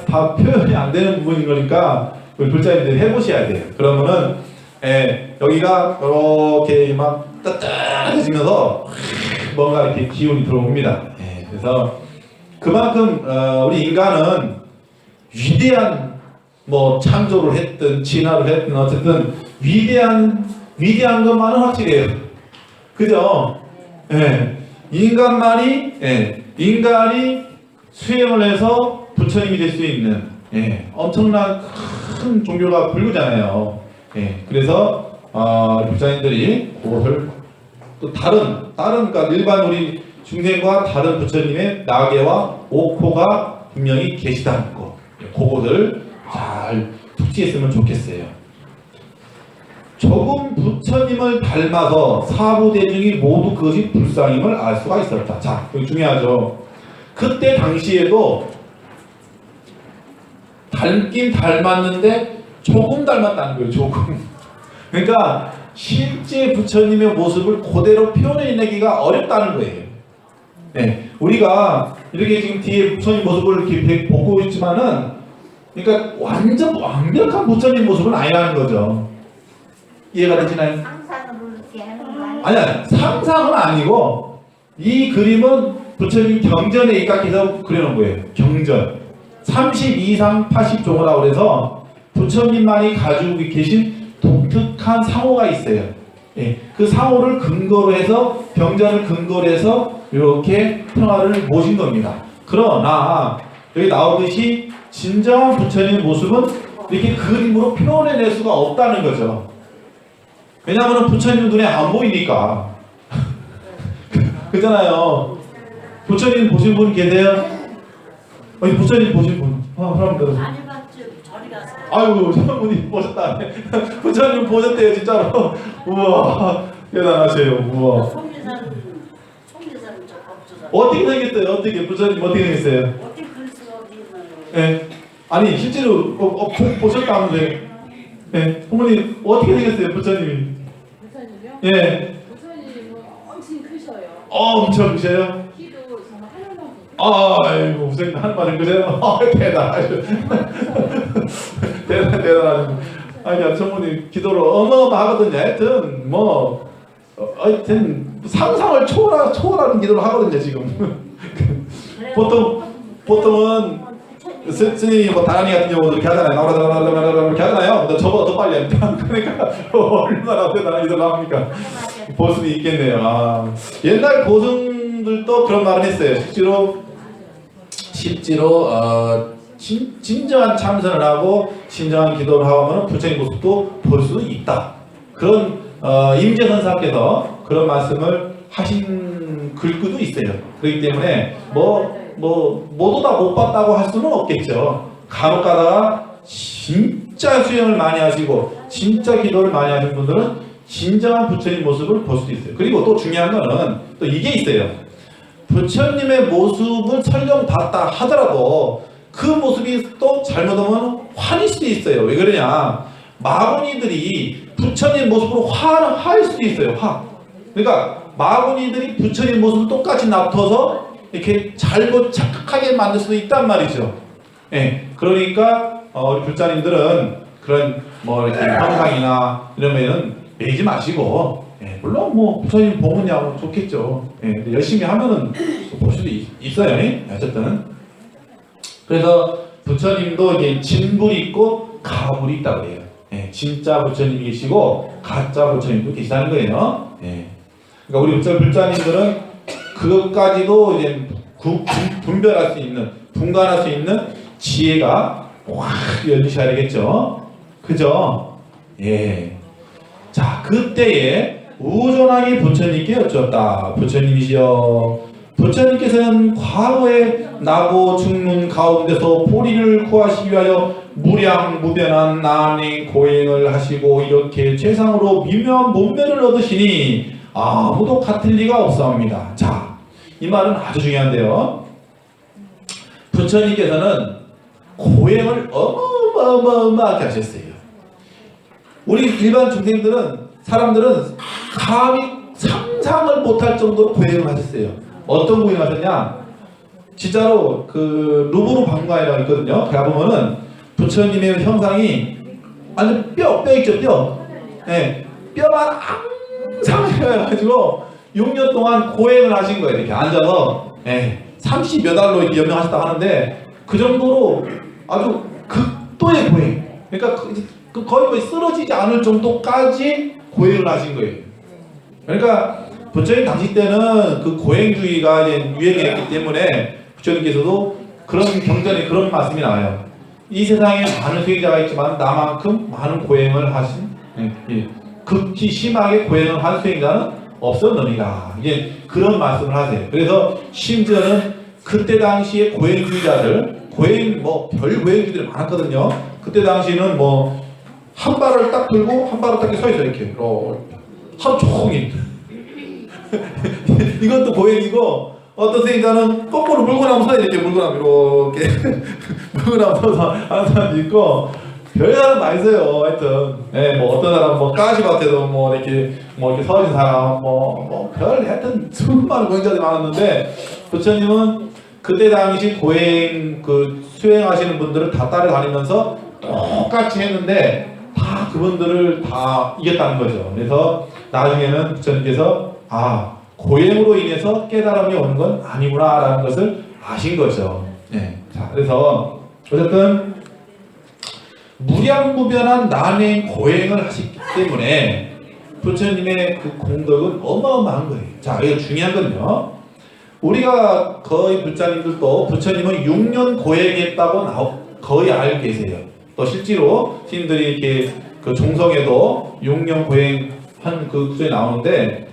다 표현이 안 되는 부분인 거니까 우리 불자님들이 해보셔야 돼요. 그러면은 여기가 이렇게 막 따뜻해지면서 뭔가 이렇게 기운이 들어옵니다. 그래서 그만큼 우리 인간은 위대한 뭐 창조를 했든 진화를 했든 어쨌든 위대한 것만은 확실해요. 그죠? 인간이 수행을 해서 부처님이 될 수 있는 엄청난 큰 종교가 불교잖아요. 그래서 불자님들이 그것을 또 다른 그러니까 일반 우리 중생과 다른 부처님의 나계와 옥호가 분명히 계시다는 거. 그것을 잘 숙지했으면 좋겠어요. 조금 부처님을 닮아서 사부대중이 모두 그것이 불상임을 알 수가 있었다. 자, 여기 중요하죠. 그때 당시에도 닮긴 닮았는데 조금 닮았다는 거예요. 조금. 그러니까 실제 부처님의 모습을 그대로 표현해내기가 어렵다는 거예요. 우리가 이렇게 지금 뒤에 부처님 모습을 이렇게 보고 있지만은, 그러니까 완전 완벽한 부처님 모습은 아니라는 거죠. 이해가 되시나요? 상상으로 이렇게 하는 거 아니에요? 아니야, 상상은 아니고 이 그림은 부처님 경전에 입각해서 그려놓은 거예요. 경전 32상 80종이라고 그래서 부처님만이 가지고 계신 독특한 상호가 있어요. 그 상호를 근거로 해서 경전을 근거로 해서 이렇게 평화를 모신 겁니다. 그러나 여기 나오듯이 진정한 부처님의 모습은 이렇게 그림으로 표현해낼 수가 없다는 거죠. 왜냐하면 부처님 눈에 안 보이니까. 그잖아요. 부처님 보신 분 계세요? 부처님 보신 분. 사람들. 많이 봤죠. 저리 가서. 아유, 사모님 보셨다. 부처님 보셨대요, 진짜로. 우와, 대단하세요. 우와. 송리산 저 법조사. 어떻게 생겼어요? 어떻게 부처님 어떻게 생겼어요? 어떻게 그럴 수가 어디 있나요? 아니 실제로 보셨다면서요? 어머니 어떻게 생겼어요, 부처님이? 부처님이요? 부처님은 엄청 크셔요. 엄청 크셔요? 키도 정말 하늘만큼. 아이고, 무슨 하늘만큼 크세요? 대단하죠. 대단하죠. 아니, 전문이 기도를 어마어마하거든요. 하여튼 상상을 초월하는 기도를 하거든요, 지금. 보통은 스님이 뭐 다란이 같은 경우도 이렇게 하잖아요. 나오라라라라라라 이렇게 하잖아요. 근데 저보다 더 빨리 합니다. 그러니까 얼마나 대단한 기도를 합니까? 볼 수는 있겠네요. 옛날 고승들도 그런 말을 했어요. 실제로 진정한 참선을 하고 진정한 기도를 하면 부처님 모습도 볼 수 있다. 그런 임재선사께서 그런 말씀을 하신 글귀도 있어요. 그렇기 때문에 모두 다 못 봤다고 할 수는 없겠죠. 간혹 가다가 진짜 수행을 많이 하시고 진짜 기도를 많이 하신 분들은 진정한 부처님 모습을 볼 수도 있어요. 그리고 또 중요한 거는 또 이게 있어요. 부처님의 모습을 설령 봤다 하더라도 그 모습이 또 잘못하면 화일 수도 있어요. 왜 그러냐? 마구니들이 부처님 모습으로 화일 수도 있어요. 화. 그러니까 마구니들이 부처님 모습을 똑같이 납둬서 이렇게 잘못 착각하게 만들 수도 있단 말이죠. 예. 그러니까 우리 불자님들은 그런 뭐 이렇게 형상이나 이러면은 매이지 마시고, 예. 물론 뭐 부처님 보면야 좋겠죠. 예. 근데 열심히 하면은 볼 수도 있어요. 예. 어쨌든 그래서 부처님도 이게 진불이 있고 가불이 있다고 해요. 예. 진짜 부처님이 계시고 가짜 부처님도 계시다는 거예요. 예. 그러니까 우리 불자님들은 그것까지도 이제 분별할 수 있는, 분간할 수 있는 지혜가 확 열리셔야 되겠죠. 그죠? 예. 자, 그때에 우존하게 부처님께 여쭈었다. 부처님이시여, 부처님께서는 과거에 나고 죽는 가운데서 보리를 구하시기 위하여 무량무변한 난행 고행을 하시고 이렇게 최상으로 미묘한 몸매를 얻으시니 아무도 같을 리가 없사옵니다. 자, 이 말은 아주 중요한데요. 부처님께서는 고행을 어마어마하게 하셨어요. 우리 일반 사람들은 감히 상상을 못할 정도로 고행을 하셨어요. 어떤 고행을 하셨냐? 진짜로 그 루브르 박물관이라고 있거든요. 가보면은 부처님의 형상이 완전 뼈 있죠, 뼈. 네, 뼈만 항상 해가지고 6년 동안 고행을 하신 거예요. 이렇게 앉아서 30몇 달로 이렇게 연명하셨다 하는데 그 정도로 아주 극도의 고행. 그러니까 거의 뭐 쓰러지지 않을 정도까지 고행을 하신 거예요. 그러니까 부처님 당시 때는 그 고행주의가 이제 유행했기 때문에 부처님께서도 그런 경전에 그런 말씀이 나와요. 이 세상에 많은 수행자가 있지만 나만큼 많은 고행을 하신, 극히 심하게 고행을 한 수행자는 없었느니라. 이제 그런 말씀을 하세요. 그래서 심지어는 그때 당시에 고행주의자들, 별 고행주의들이 많았거든요. 그때 당시에는 뭐 한 발을 딱 들고 한 발을 딱 서 있어요. 이렇게 하루 종일. 이것도 고행이고, 어떤 수행자는 거꾸로 물고 나면 서요. 이렇게 물고 나면 이렇게 물고 나면 서서 하는 사람도 있고, 별 사람 다 있어요. 하여튼, 뭐 어떤 사람 뭐 가시밭에도 뭐 이렇게 서 있는 사람, 별 하여튼 수많은 고행자들이 많았는데, 부처님은 그때 당시 고행 수행하시는 분들을 다 따라다니면서 똑같이 했는데 다 그분들을 다 이겼다는 거죠. 그래서 나중에는 부처님께서 고행으로 인해서 깨달음이 오는 건 아니구나라는 것을 아신 거죠. 자, 그래서 어쨌든 무량무변한 난행 고행을 하셨기 때문에 부처님의 그 공덕은 어마어마한 거예요. 자, 이거 중요한 건요. 우리가 거의 불자님들도 부처님은 6년 고행했다고 거의 알고 계세요. 또 실제로 스님들이 이렇게 그 종성에도 6년 고행한 그 구절이 나오는데,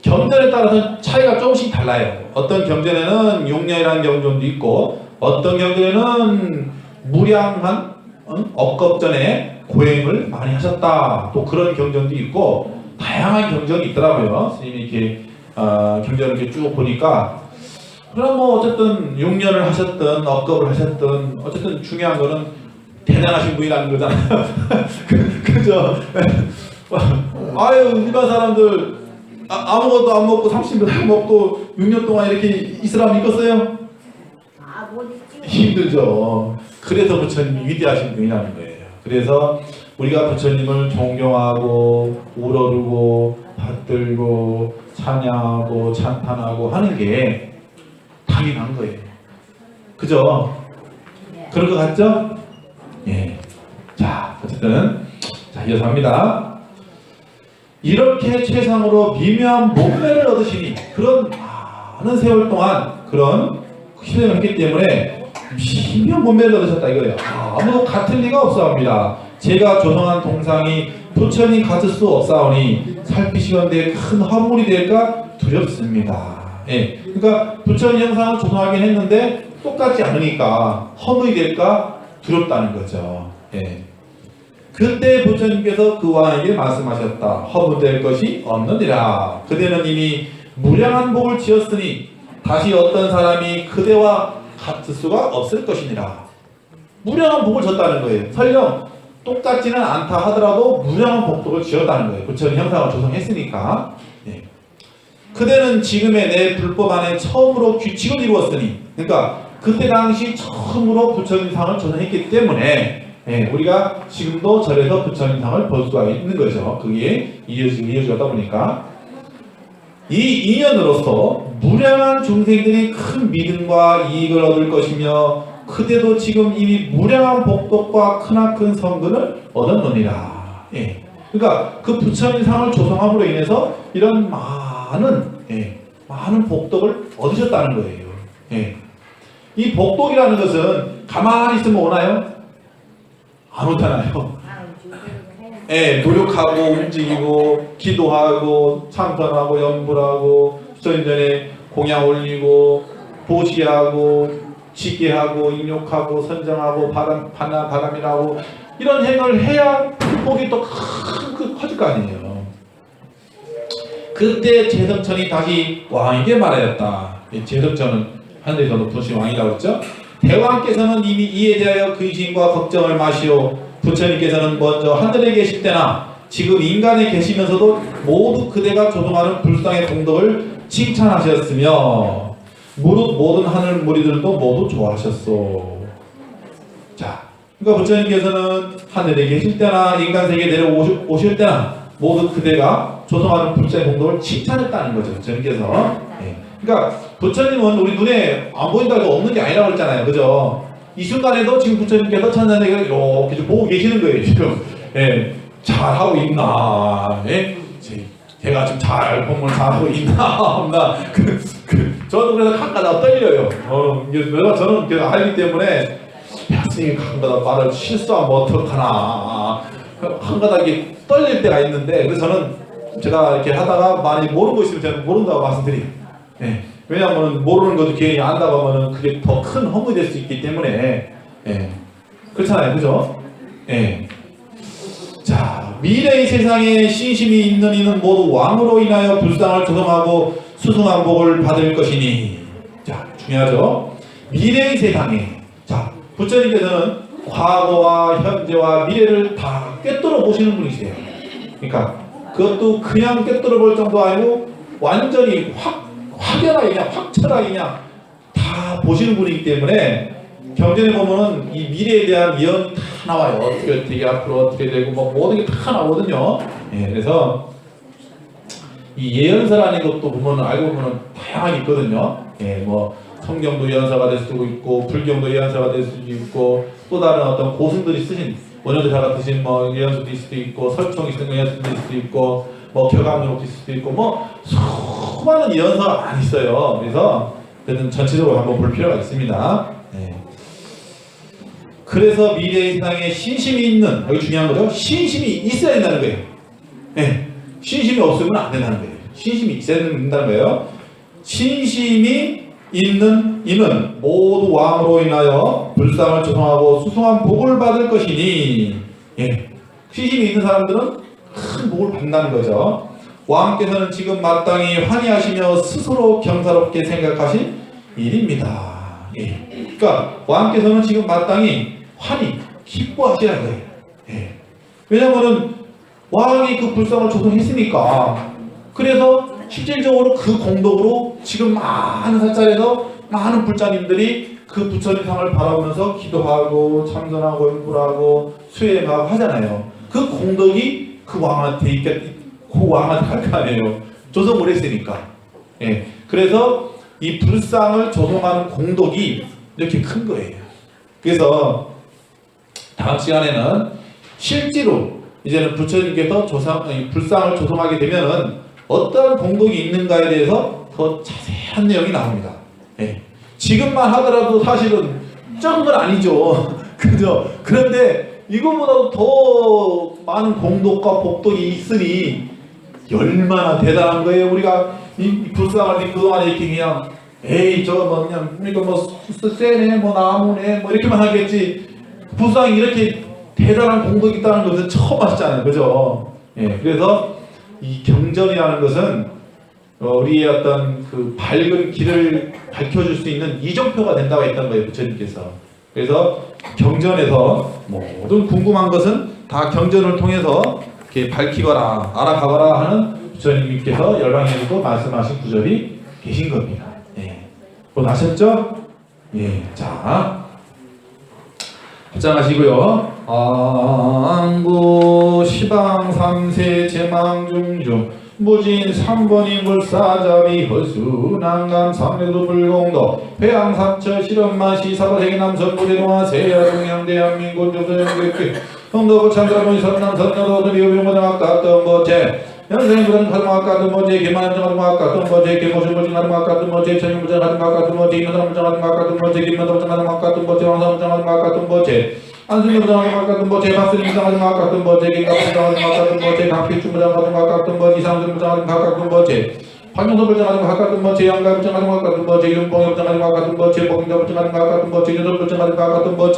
경전에 따라서 차이가 조금씩 달라요. 어떤 경전에는 6년이라는 경전도 있고, 어떤 경전에는 무량한 억겁전에 고행을 많이 하셨다. 또 그런 경전도 있고, 다양한 경전이 있더라고요. 스님이 이렇게 경전을 이렇게 쭉 보니까, 그럼 뭐 어쨌든 6년을 하셨든 억겁을 하셨든 어쨌든 중요한 거는 대단하신 분이라는 거잖아요. 그죠? 아유, 일반 사람들 아무것도 안 먹고 30년 먹고 6년 동안 이렇게 이 사람 있겠어요? 못 있지. 힘들죠. 그래서 부처님이 위대하신 분이라는 거예요. 그래서 우리가 부처님을 존경하고 우러르고 받들고 찬양하고 찬탄하고 하는 게 당연한 거예요. 그죠? 그럴 것 같죠? 예. 자, 어쨌든 자, 이어서 합니다. 이렇게 최상으로 미묘한 몸매를 얻으시니, 그런 많은 세월 동안 그런 희생을 했기 때문에 미묘한 몸매를 얻으셨다 이거예요. 아무도 같을 리가 없사옵니다. 제가 조성한 동상이 부처님 같을 수 없사오니 살피시건대 큰 허물이 될까 두렵습니다. 예. 그러니까 부처님 형상을 조성하긴 했는데 똑같지 않으니까 허물이 될까 두렵다는 거죠. 예. 그때 부처님께서 그 왕에게 말씀하셨다. 허무될 것이 없느니라. 그대는 이미 무량한 복을 지었으니 다시 어떤 사람이 그대와 같을 수가 없을 것이니라. 무량한 복을 졌다는 거예요. 설령 똑같지는 않다 하더라도 무량한 복덕을 지었다는 거예요. 부처님 형상을 조성했으니까. 예. 그대는 지금의 내 불법 안에 처음으로 규칙을 이루었으니, 그러니까 그때 당시 처음으로 부처님상을 조성했기 때문에 우리가 지금도 절에서 부처님상을 볼 수가 있는 거죠. 그게 이어지다 보니까 이 인연으로서 무량한 중생들이 큰 믿음과 이익을 얻을 것이며 그대도 지금 이미 무량한 복덕과 크나큰 성근을 얻었느니라. 그러니까 그 부처님상을 조성함으로 인해서 이런 많은 복덕을 얻으셨다는 거예요. 이 복덕이라는 것은 가만히 있으면 오나요? 안 오잖아요. 노력하고 움직이고 기도하고 참선하고 염불하고 부처님 전에 공양 올리고 보시하고 직계하고 인욕하고 선정하고 바람이라고 이런 행을 해야 복이 또 커질 거 아니에요. 그때 제덕천이 다시 왕에게 말하였다. 제덕천은 하늘에서 높으신 왕이라고 했죠. 대왕께서는 이미 이에 대하여 근심과 걱정을 마시오. 부처님께서는 먼저 하늘에 계실 때나 지금 인간에 계시면서도 모두 그대가 조성하는 불상의 공덕을 칭찬하셨으며 무릇 모든 하늘 무리들도 모두 좋아하셨소. 자, 그러니까 부처님께서는 하늘에 계실 때나 인간 세계에 내려오실 때나 모두 그대가 조성하는 불상의 공덕을 칭찬했다는 거죠. 부처님께서. 그러니까 부처님은 우리 눈에 안 보인다고 없는 게 아니라고 했잖아요. 그죠? 이 순간에도 지금 부처님께서 천상세계를 이렇게 좀 보고 계시는 거예요. 지금. 잘하고 있나? 제가 지금 잘 공부를 잘하고 있나? 없나? 저도 그래서 가끔가다 떨려요. 저는 알기 때문에 스님이 가끔가다 말을 실수하면 어떡하나? 가끔가다 이게 떨릴 때가 있는데 그래서 저는 제가 이렇게 하다가 많이 모르는 거 있으면 저는 모른다고 말씀드려요. 왜냐하면 모르는 것도 괜히 안다고 하면 그게 더 큰 허물이 될 수 있기 때문에 그렇잖아요. 그죠? 자, 미래의 세상에 신심이 있는 이는 모두 왕으로 인하여 불상을 조성하고 수승한 복을 받을 것이니. 자, 중요하죠? 미래의 세상에. 자, 부처님께서는 과거와 현재와 미래를 다 꿰뚫어 보시는 분이세요. 그러니까 그것도 그냥 꿰뚫어 볼 정도 아니고 완전히 확연하게 그냥 확철하게 그냥 다 보시는 분이기 때문에 경전에 보면은 이 미래에 대한 예언이 다 나와요. 어떻게 되게 앞으로 어떻게 되고 뭐 모든 게 다 나오거든요. 그래서 이 예언서라는 것도 보면은 알고 보면은 다양하게 있거든요. 뭐 성경도 예언서가 될 수도 있고 불경도 예언서가 될 수도 있고 또 다른 어떤 고승들이 쓰신 원효대사 같으신 뭐 예언서도 있을 수도 있고 설총이 쓰는 예언서도 있을 수도 있고 뭐 격암록도 있을 수도 있고 뭐 수많은 예언서가 많이 있어요. 그래서 그래도 전체적으로 한번 볼 필요가 있습니다. 그래서 미래의 세상에 신심이 있는, 여기 중요한 거죠. 신심이 있어야 된다는 거예요. 신심이 없으면 안 된다는 거예요. 신심이 있어야 된다는 거예요. 신심이 있는 이는 모두 왕으로 인하여 불상을 조성하고 수승한 복을 받을 것이니, 신심이 있는 사람들은 큰 복을 받는다는 거죠. 왕께서는 지금 마땅히 환희하시며 스스로 경사롭게 생각하신 일입니다. 그러니까 왕께서는 지금 마땅히 환희, 기뻐하시라는 거예요. 왜냐하면 왕이 그 불상을 조성했으니까. 그래서 실질적으로 그 공덕으로 지금 많은 사찰에서 많은 불자님들이 그 부처님상을 바라보면서 기도하고 참선하고 연불하고 수행하고 하잖아요. 그 공덕이 그 왕한테 그 왕한테 갈 거 아니에요. 조성을 했으니까. 그래서 이 불상을 조성하는 공덕이 이렇게 큰 거예요. 그래서 다음 시간에는 실제로 이제는 부처님께서 불상을 조성하게 되면은 어떠한 공덕이 있는가에 대해서 더 자세한 내용이 나옵니다. 지금만 하더라도 사실은 적은 건 아니죠. 그죠? 그런데 이거보다 더 많은 공덕과 복덕이 있으니 얼마나 대단한 거예요. 우리가 이 불상을 그동안 이렇게 그냥 저거 뭐 그냥 그러니까 뭐 쎄네 뭐 나무네 뭐 이렇게만 하겠지. 불상이 이렇게 대단한 공덕이 있다는 것은 처음 하시잖아요. 그죠? 예, 그래서 이 경전이라는 것은 우리의 어떤 그 밝은 길을 밝혀줄 수 있는 이정표가 된다고 했던 거예요. 부처님께서. 그래서 경전에서 모든 궁금한 것은 다 경전을 통해서 이렇게 밝히거라, 알아가거라 하는 부처님께서 열방에서도 말씀하신 구절이 계신 겁니다. 예. 곧 아셨죠? 예. 자, 합장하시고요. 안구 시방 삼세 제망중중 무진 삼번이 물사자비 허수 난감 삼례도 불공도 회양삼처 실험마시 사바세기 남선 무대동화 세야 동양 대한민국 조선영객 성도부 참사문 선남 선녀도 비오병고등학 같던 거제 연생부전 가등학 같은 거제 김만정 가등학 같은 거제 김모신부진 가등학 같은 거제 천연부전 가등학 같은 거제 임선부전 가등학 같은 거제 김만정부전 가등학 같은 거제 왕사부전 가등학 같은 거제 안승리부장 같은 거, 제박스님부장 같은 거, 제김갑부장 같은 거, 제강필주부장 같은 거, 이상준부장 같은 거, 황영선부장 같은 거, 제양가부장 같은 거, 제윤봉부장 같은 거, 제복인자부장 같은 거, 제유선부장 같은 거,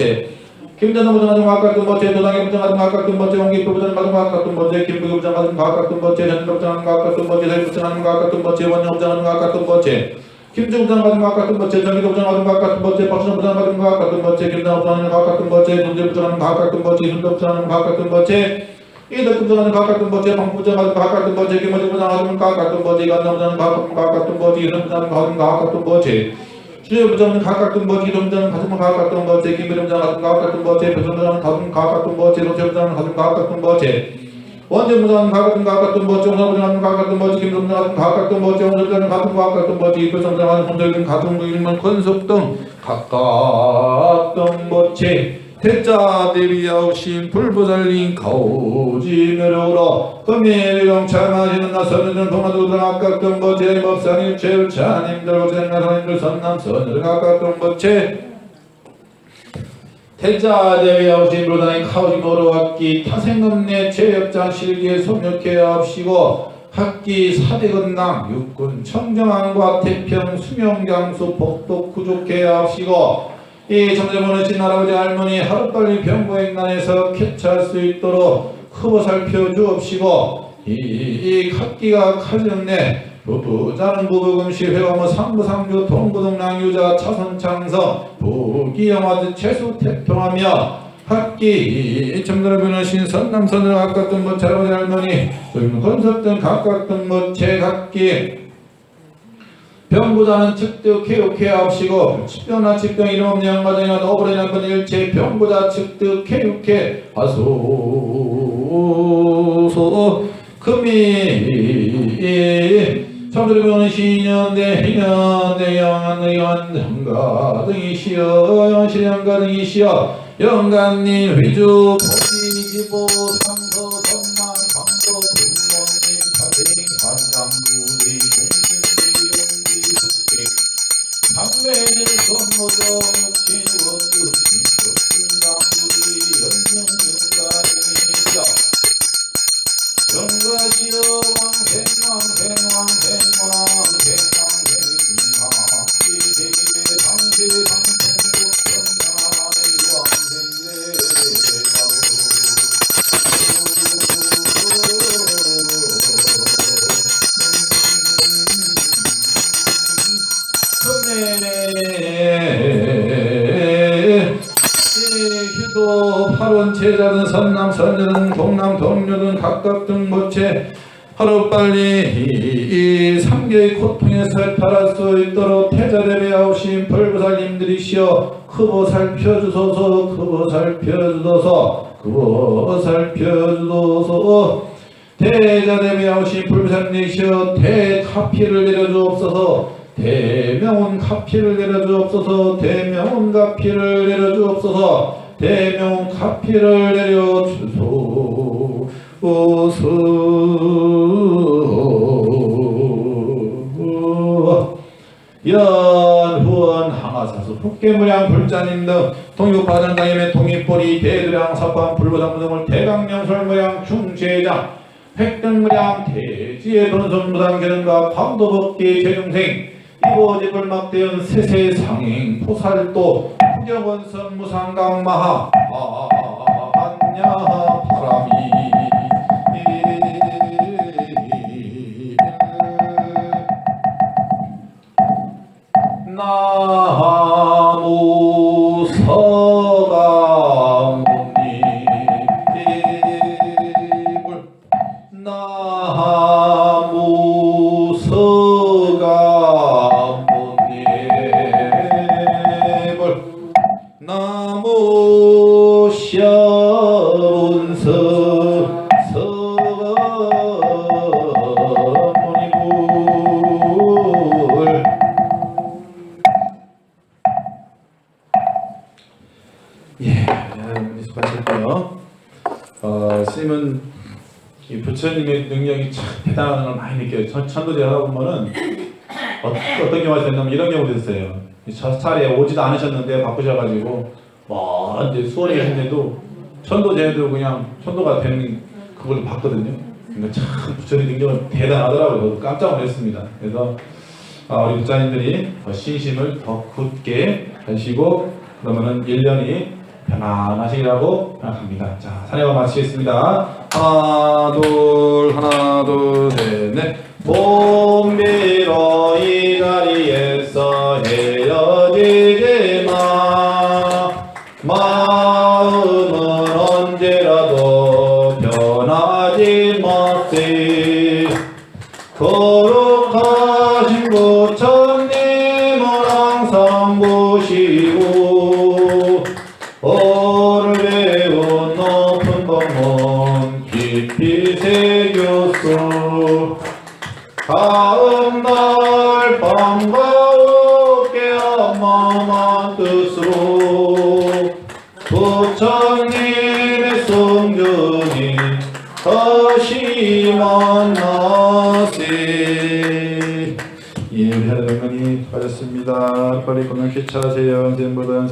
김전부장 같은 거, 제도당의부장 같은 거, 제홍기부장 같은 거, 제김부부장 같은 거, 제전부장 같은 거, 제설부장 같은 거, 제원영부장 같은 거, 김정부장 같은 것 같은 거, 정기부장 같은 것 같은 거, 박수부장 같은 것 같은 거, 김정부장 같은 거, 존재부장 같은 거, 이순덕부장 같은 거, 이덕부장 같은 거, 방부장 같은 거, 김모지부장 같은 거, 이간부장 같은 거, 이순부장 같은 거, 주재부장 같은 거, 이동부장 같은 거, 김부장 같은 거, 배정부장 같은 거, 노태부장 같은 거, 원정부장 같은 거, 정사부장 같은 거, 김성부장 같은 거, 정사부장 같은 거, 이표성부장 같은 거, 일만 건석 등 각각 등보체 대자 대비하오신 불보살린 가오지멸으로 금일령 참하시는 나선은 동아도등 각각 등보체 법상일 제일차님들 고생나사님들 선남선을 각각 등보체 태자 대비하오신 불보살린 가오지멸으로 학기 타생업내 제역장 실기에 속력해 합시고 학기 사대건남 육군 청정항과 태평 수명장수 복독 구족해 합시고 이 정제보내신 할아버지 할머니 하루빨리 병고행난에서 쾌차할 수 있도록 크고 살펴 주옵시고 이 학기가 가정내 부부자는 부부금시 회화모 상부상주 동부동랑유자 차선창성 부기영화드 최수 태평하며 학기 정전을 변하신 선남선을 각각 등본 할아버지 할머니 저희는 건섭등 각각 등본 제각기 병부자는 측득 개육해 합시고 치병나 치병 이름 없는 양가정이나 어버리나 건 일체 병부자 측득 개육해 하소서 금이 청소를 보는 신연대 희연대 영안의원 영가 등이시여 영실영가 등이시여 영가님 위주 보기지보 상서 정만 강도 분모님 사생 관장부리 삼매들 선모정 육신 원두 진격분당부리 연명증가 등이시여 정가시여 제자든 선남 선녀든 동남 동료든 각각 등모체 하루빨리 이 삼계의 고통에 살펴할 수 있도록 태자대배하오신 불보살님들이시여 크보 살펴주소서 크보 살펴주소서 크보 살펴주소서 태자대배하오신 불보살님이시여 대카피를 내려주옵소서 대명운 카피를 내려주옵소서 대명운 카피를 내려주옵소서 대명 카피를 내려주소서 연후원 항아사수 북계무량 불자님 등 동육바전당임의 동입보리 대두량 사판 불보당 등을 대강명설무량 중제장 획등무량 대지의 돈선무당 계능과 광도법계 재중생 이보지 불막대연 세세상행 포살도 후경원선 무상강마하 바람이 나무 서가모니 나무 서가모니 나무 셔운서 서모니불 예, 여러분 수고하셨고요. 스님은 이 부처님의 능력이 참 대단한 걸 많이 느껴요. 천도제 하다 보면은 어떤 경우가 있었냐면 이런 경우도 있어요. 첫 차례에 오지도 않으셨는데 바쁘셔가지고 이제 수원에 계신데도 천도제도 그냥 천도가 되는 그걸 봤거든요. 그러니까 참 부처님 능력은 대단하더라고요. 저도 깜짝 놀랐습니다. 그래서 우리 부자님들이 더 신심을 더 굳게 하시고 그러면은 1년이 편안하시라고 생각합니다. 자, 사례와 마치겠습니다. 하나 둘 셋 넷. 봄비로 이 자리에서 헤어지지 마. 마음은 언제라도 변하지 마세. 거룩하신 부처님을 항상 보시고 오를 배운 높은 법문 깊이 새겼소. 다음날 반가웠게 엄마만 뜻으로 부처님의 성전이 다시 만나세. 예, 우리 하나님이 수고하셨습니다. 빨리 건강 쾌차하세요. 샘보산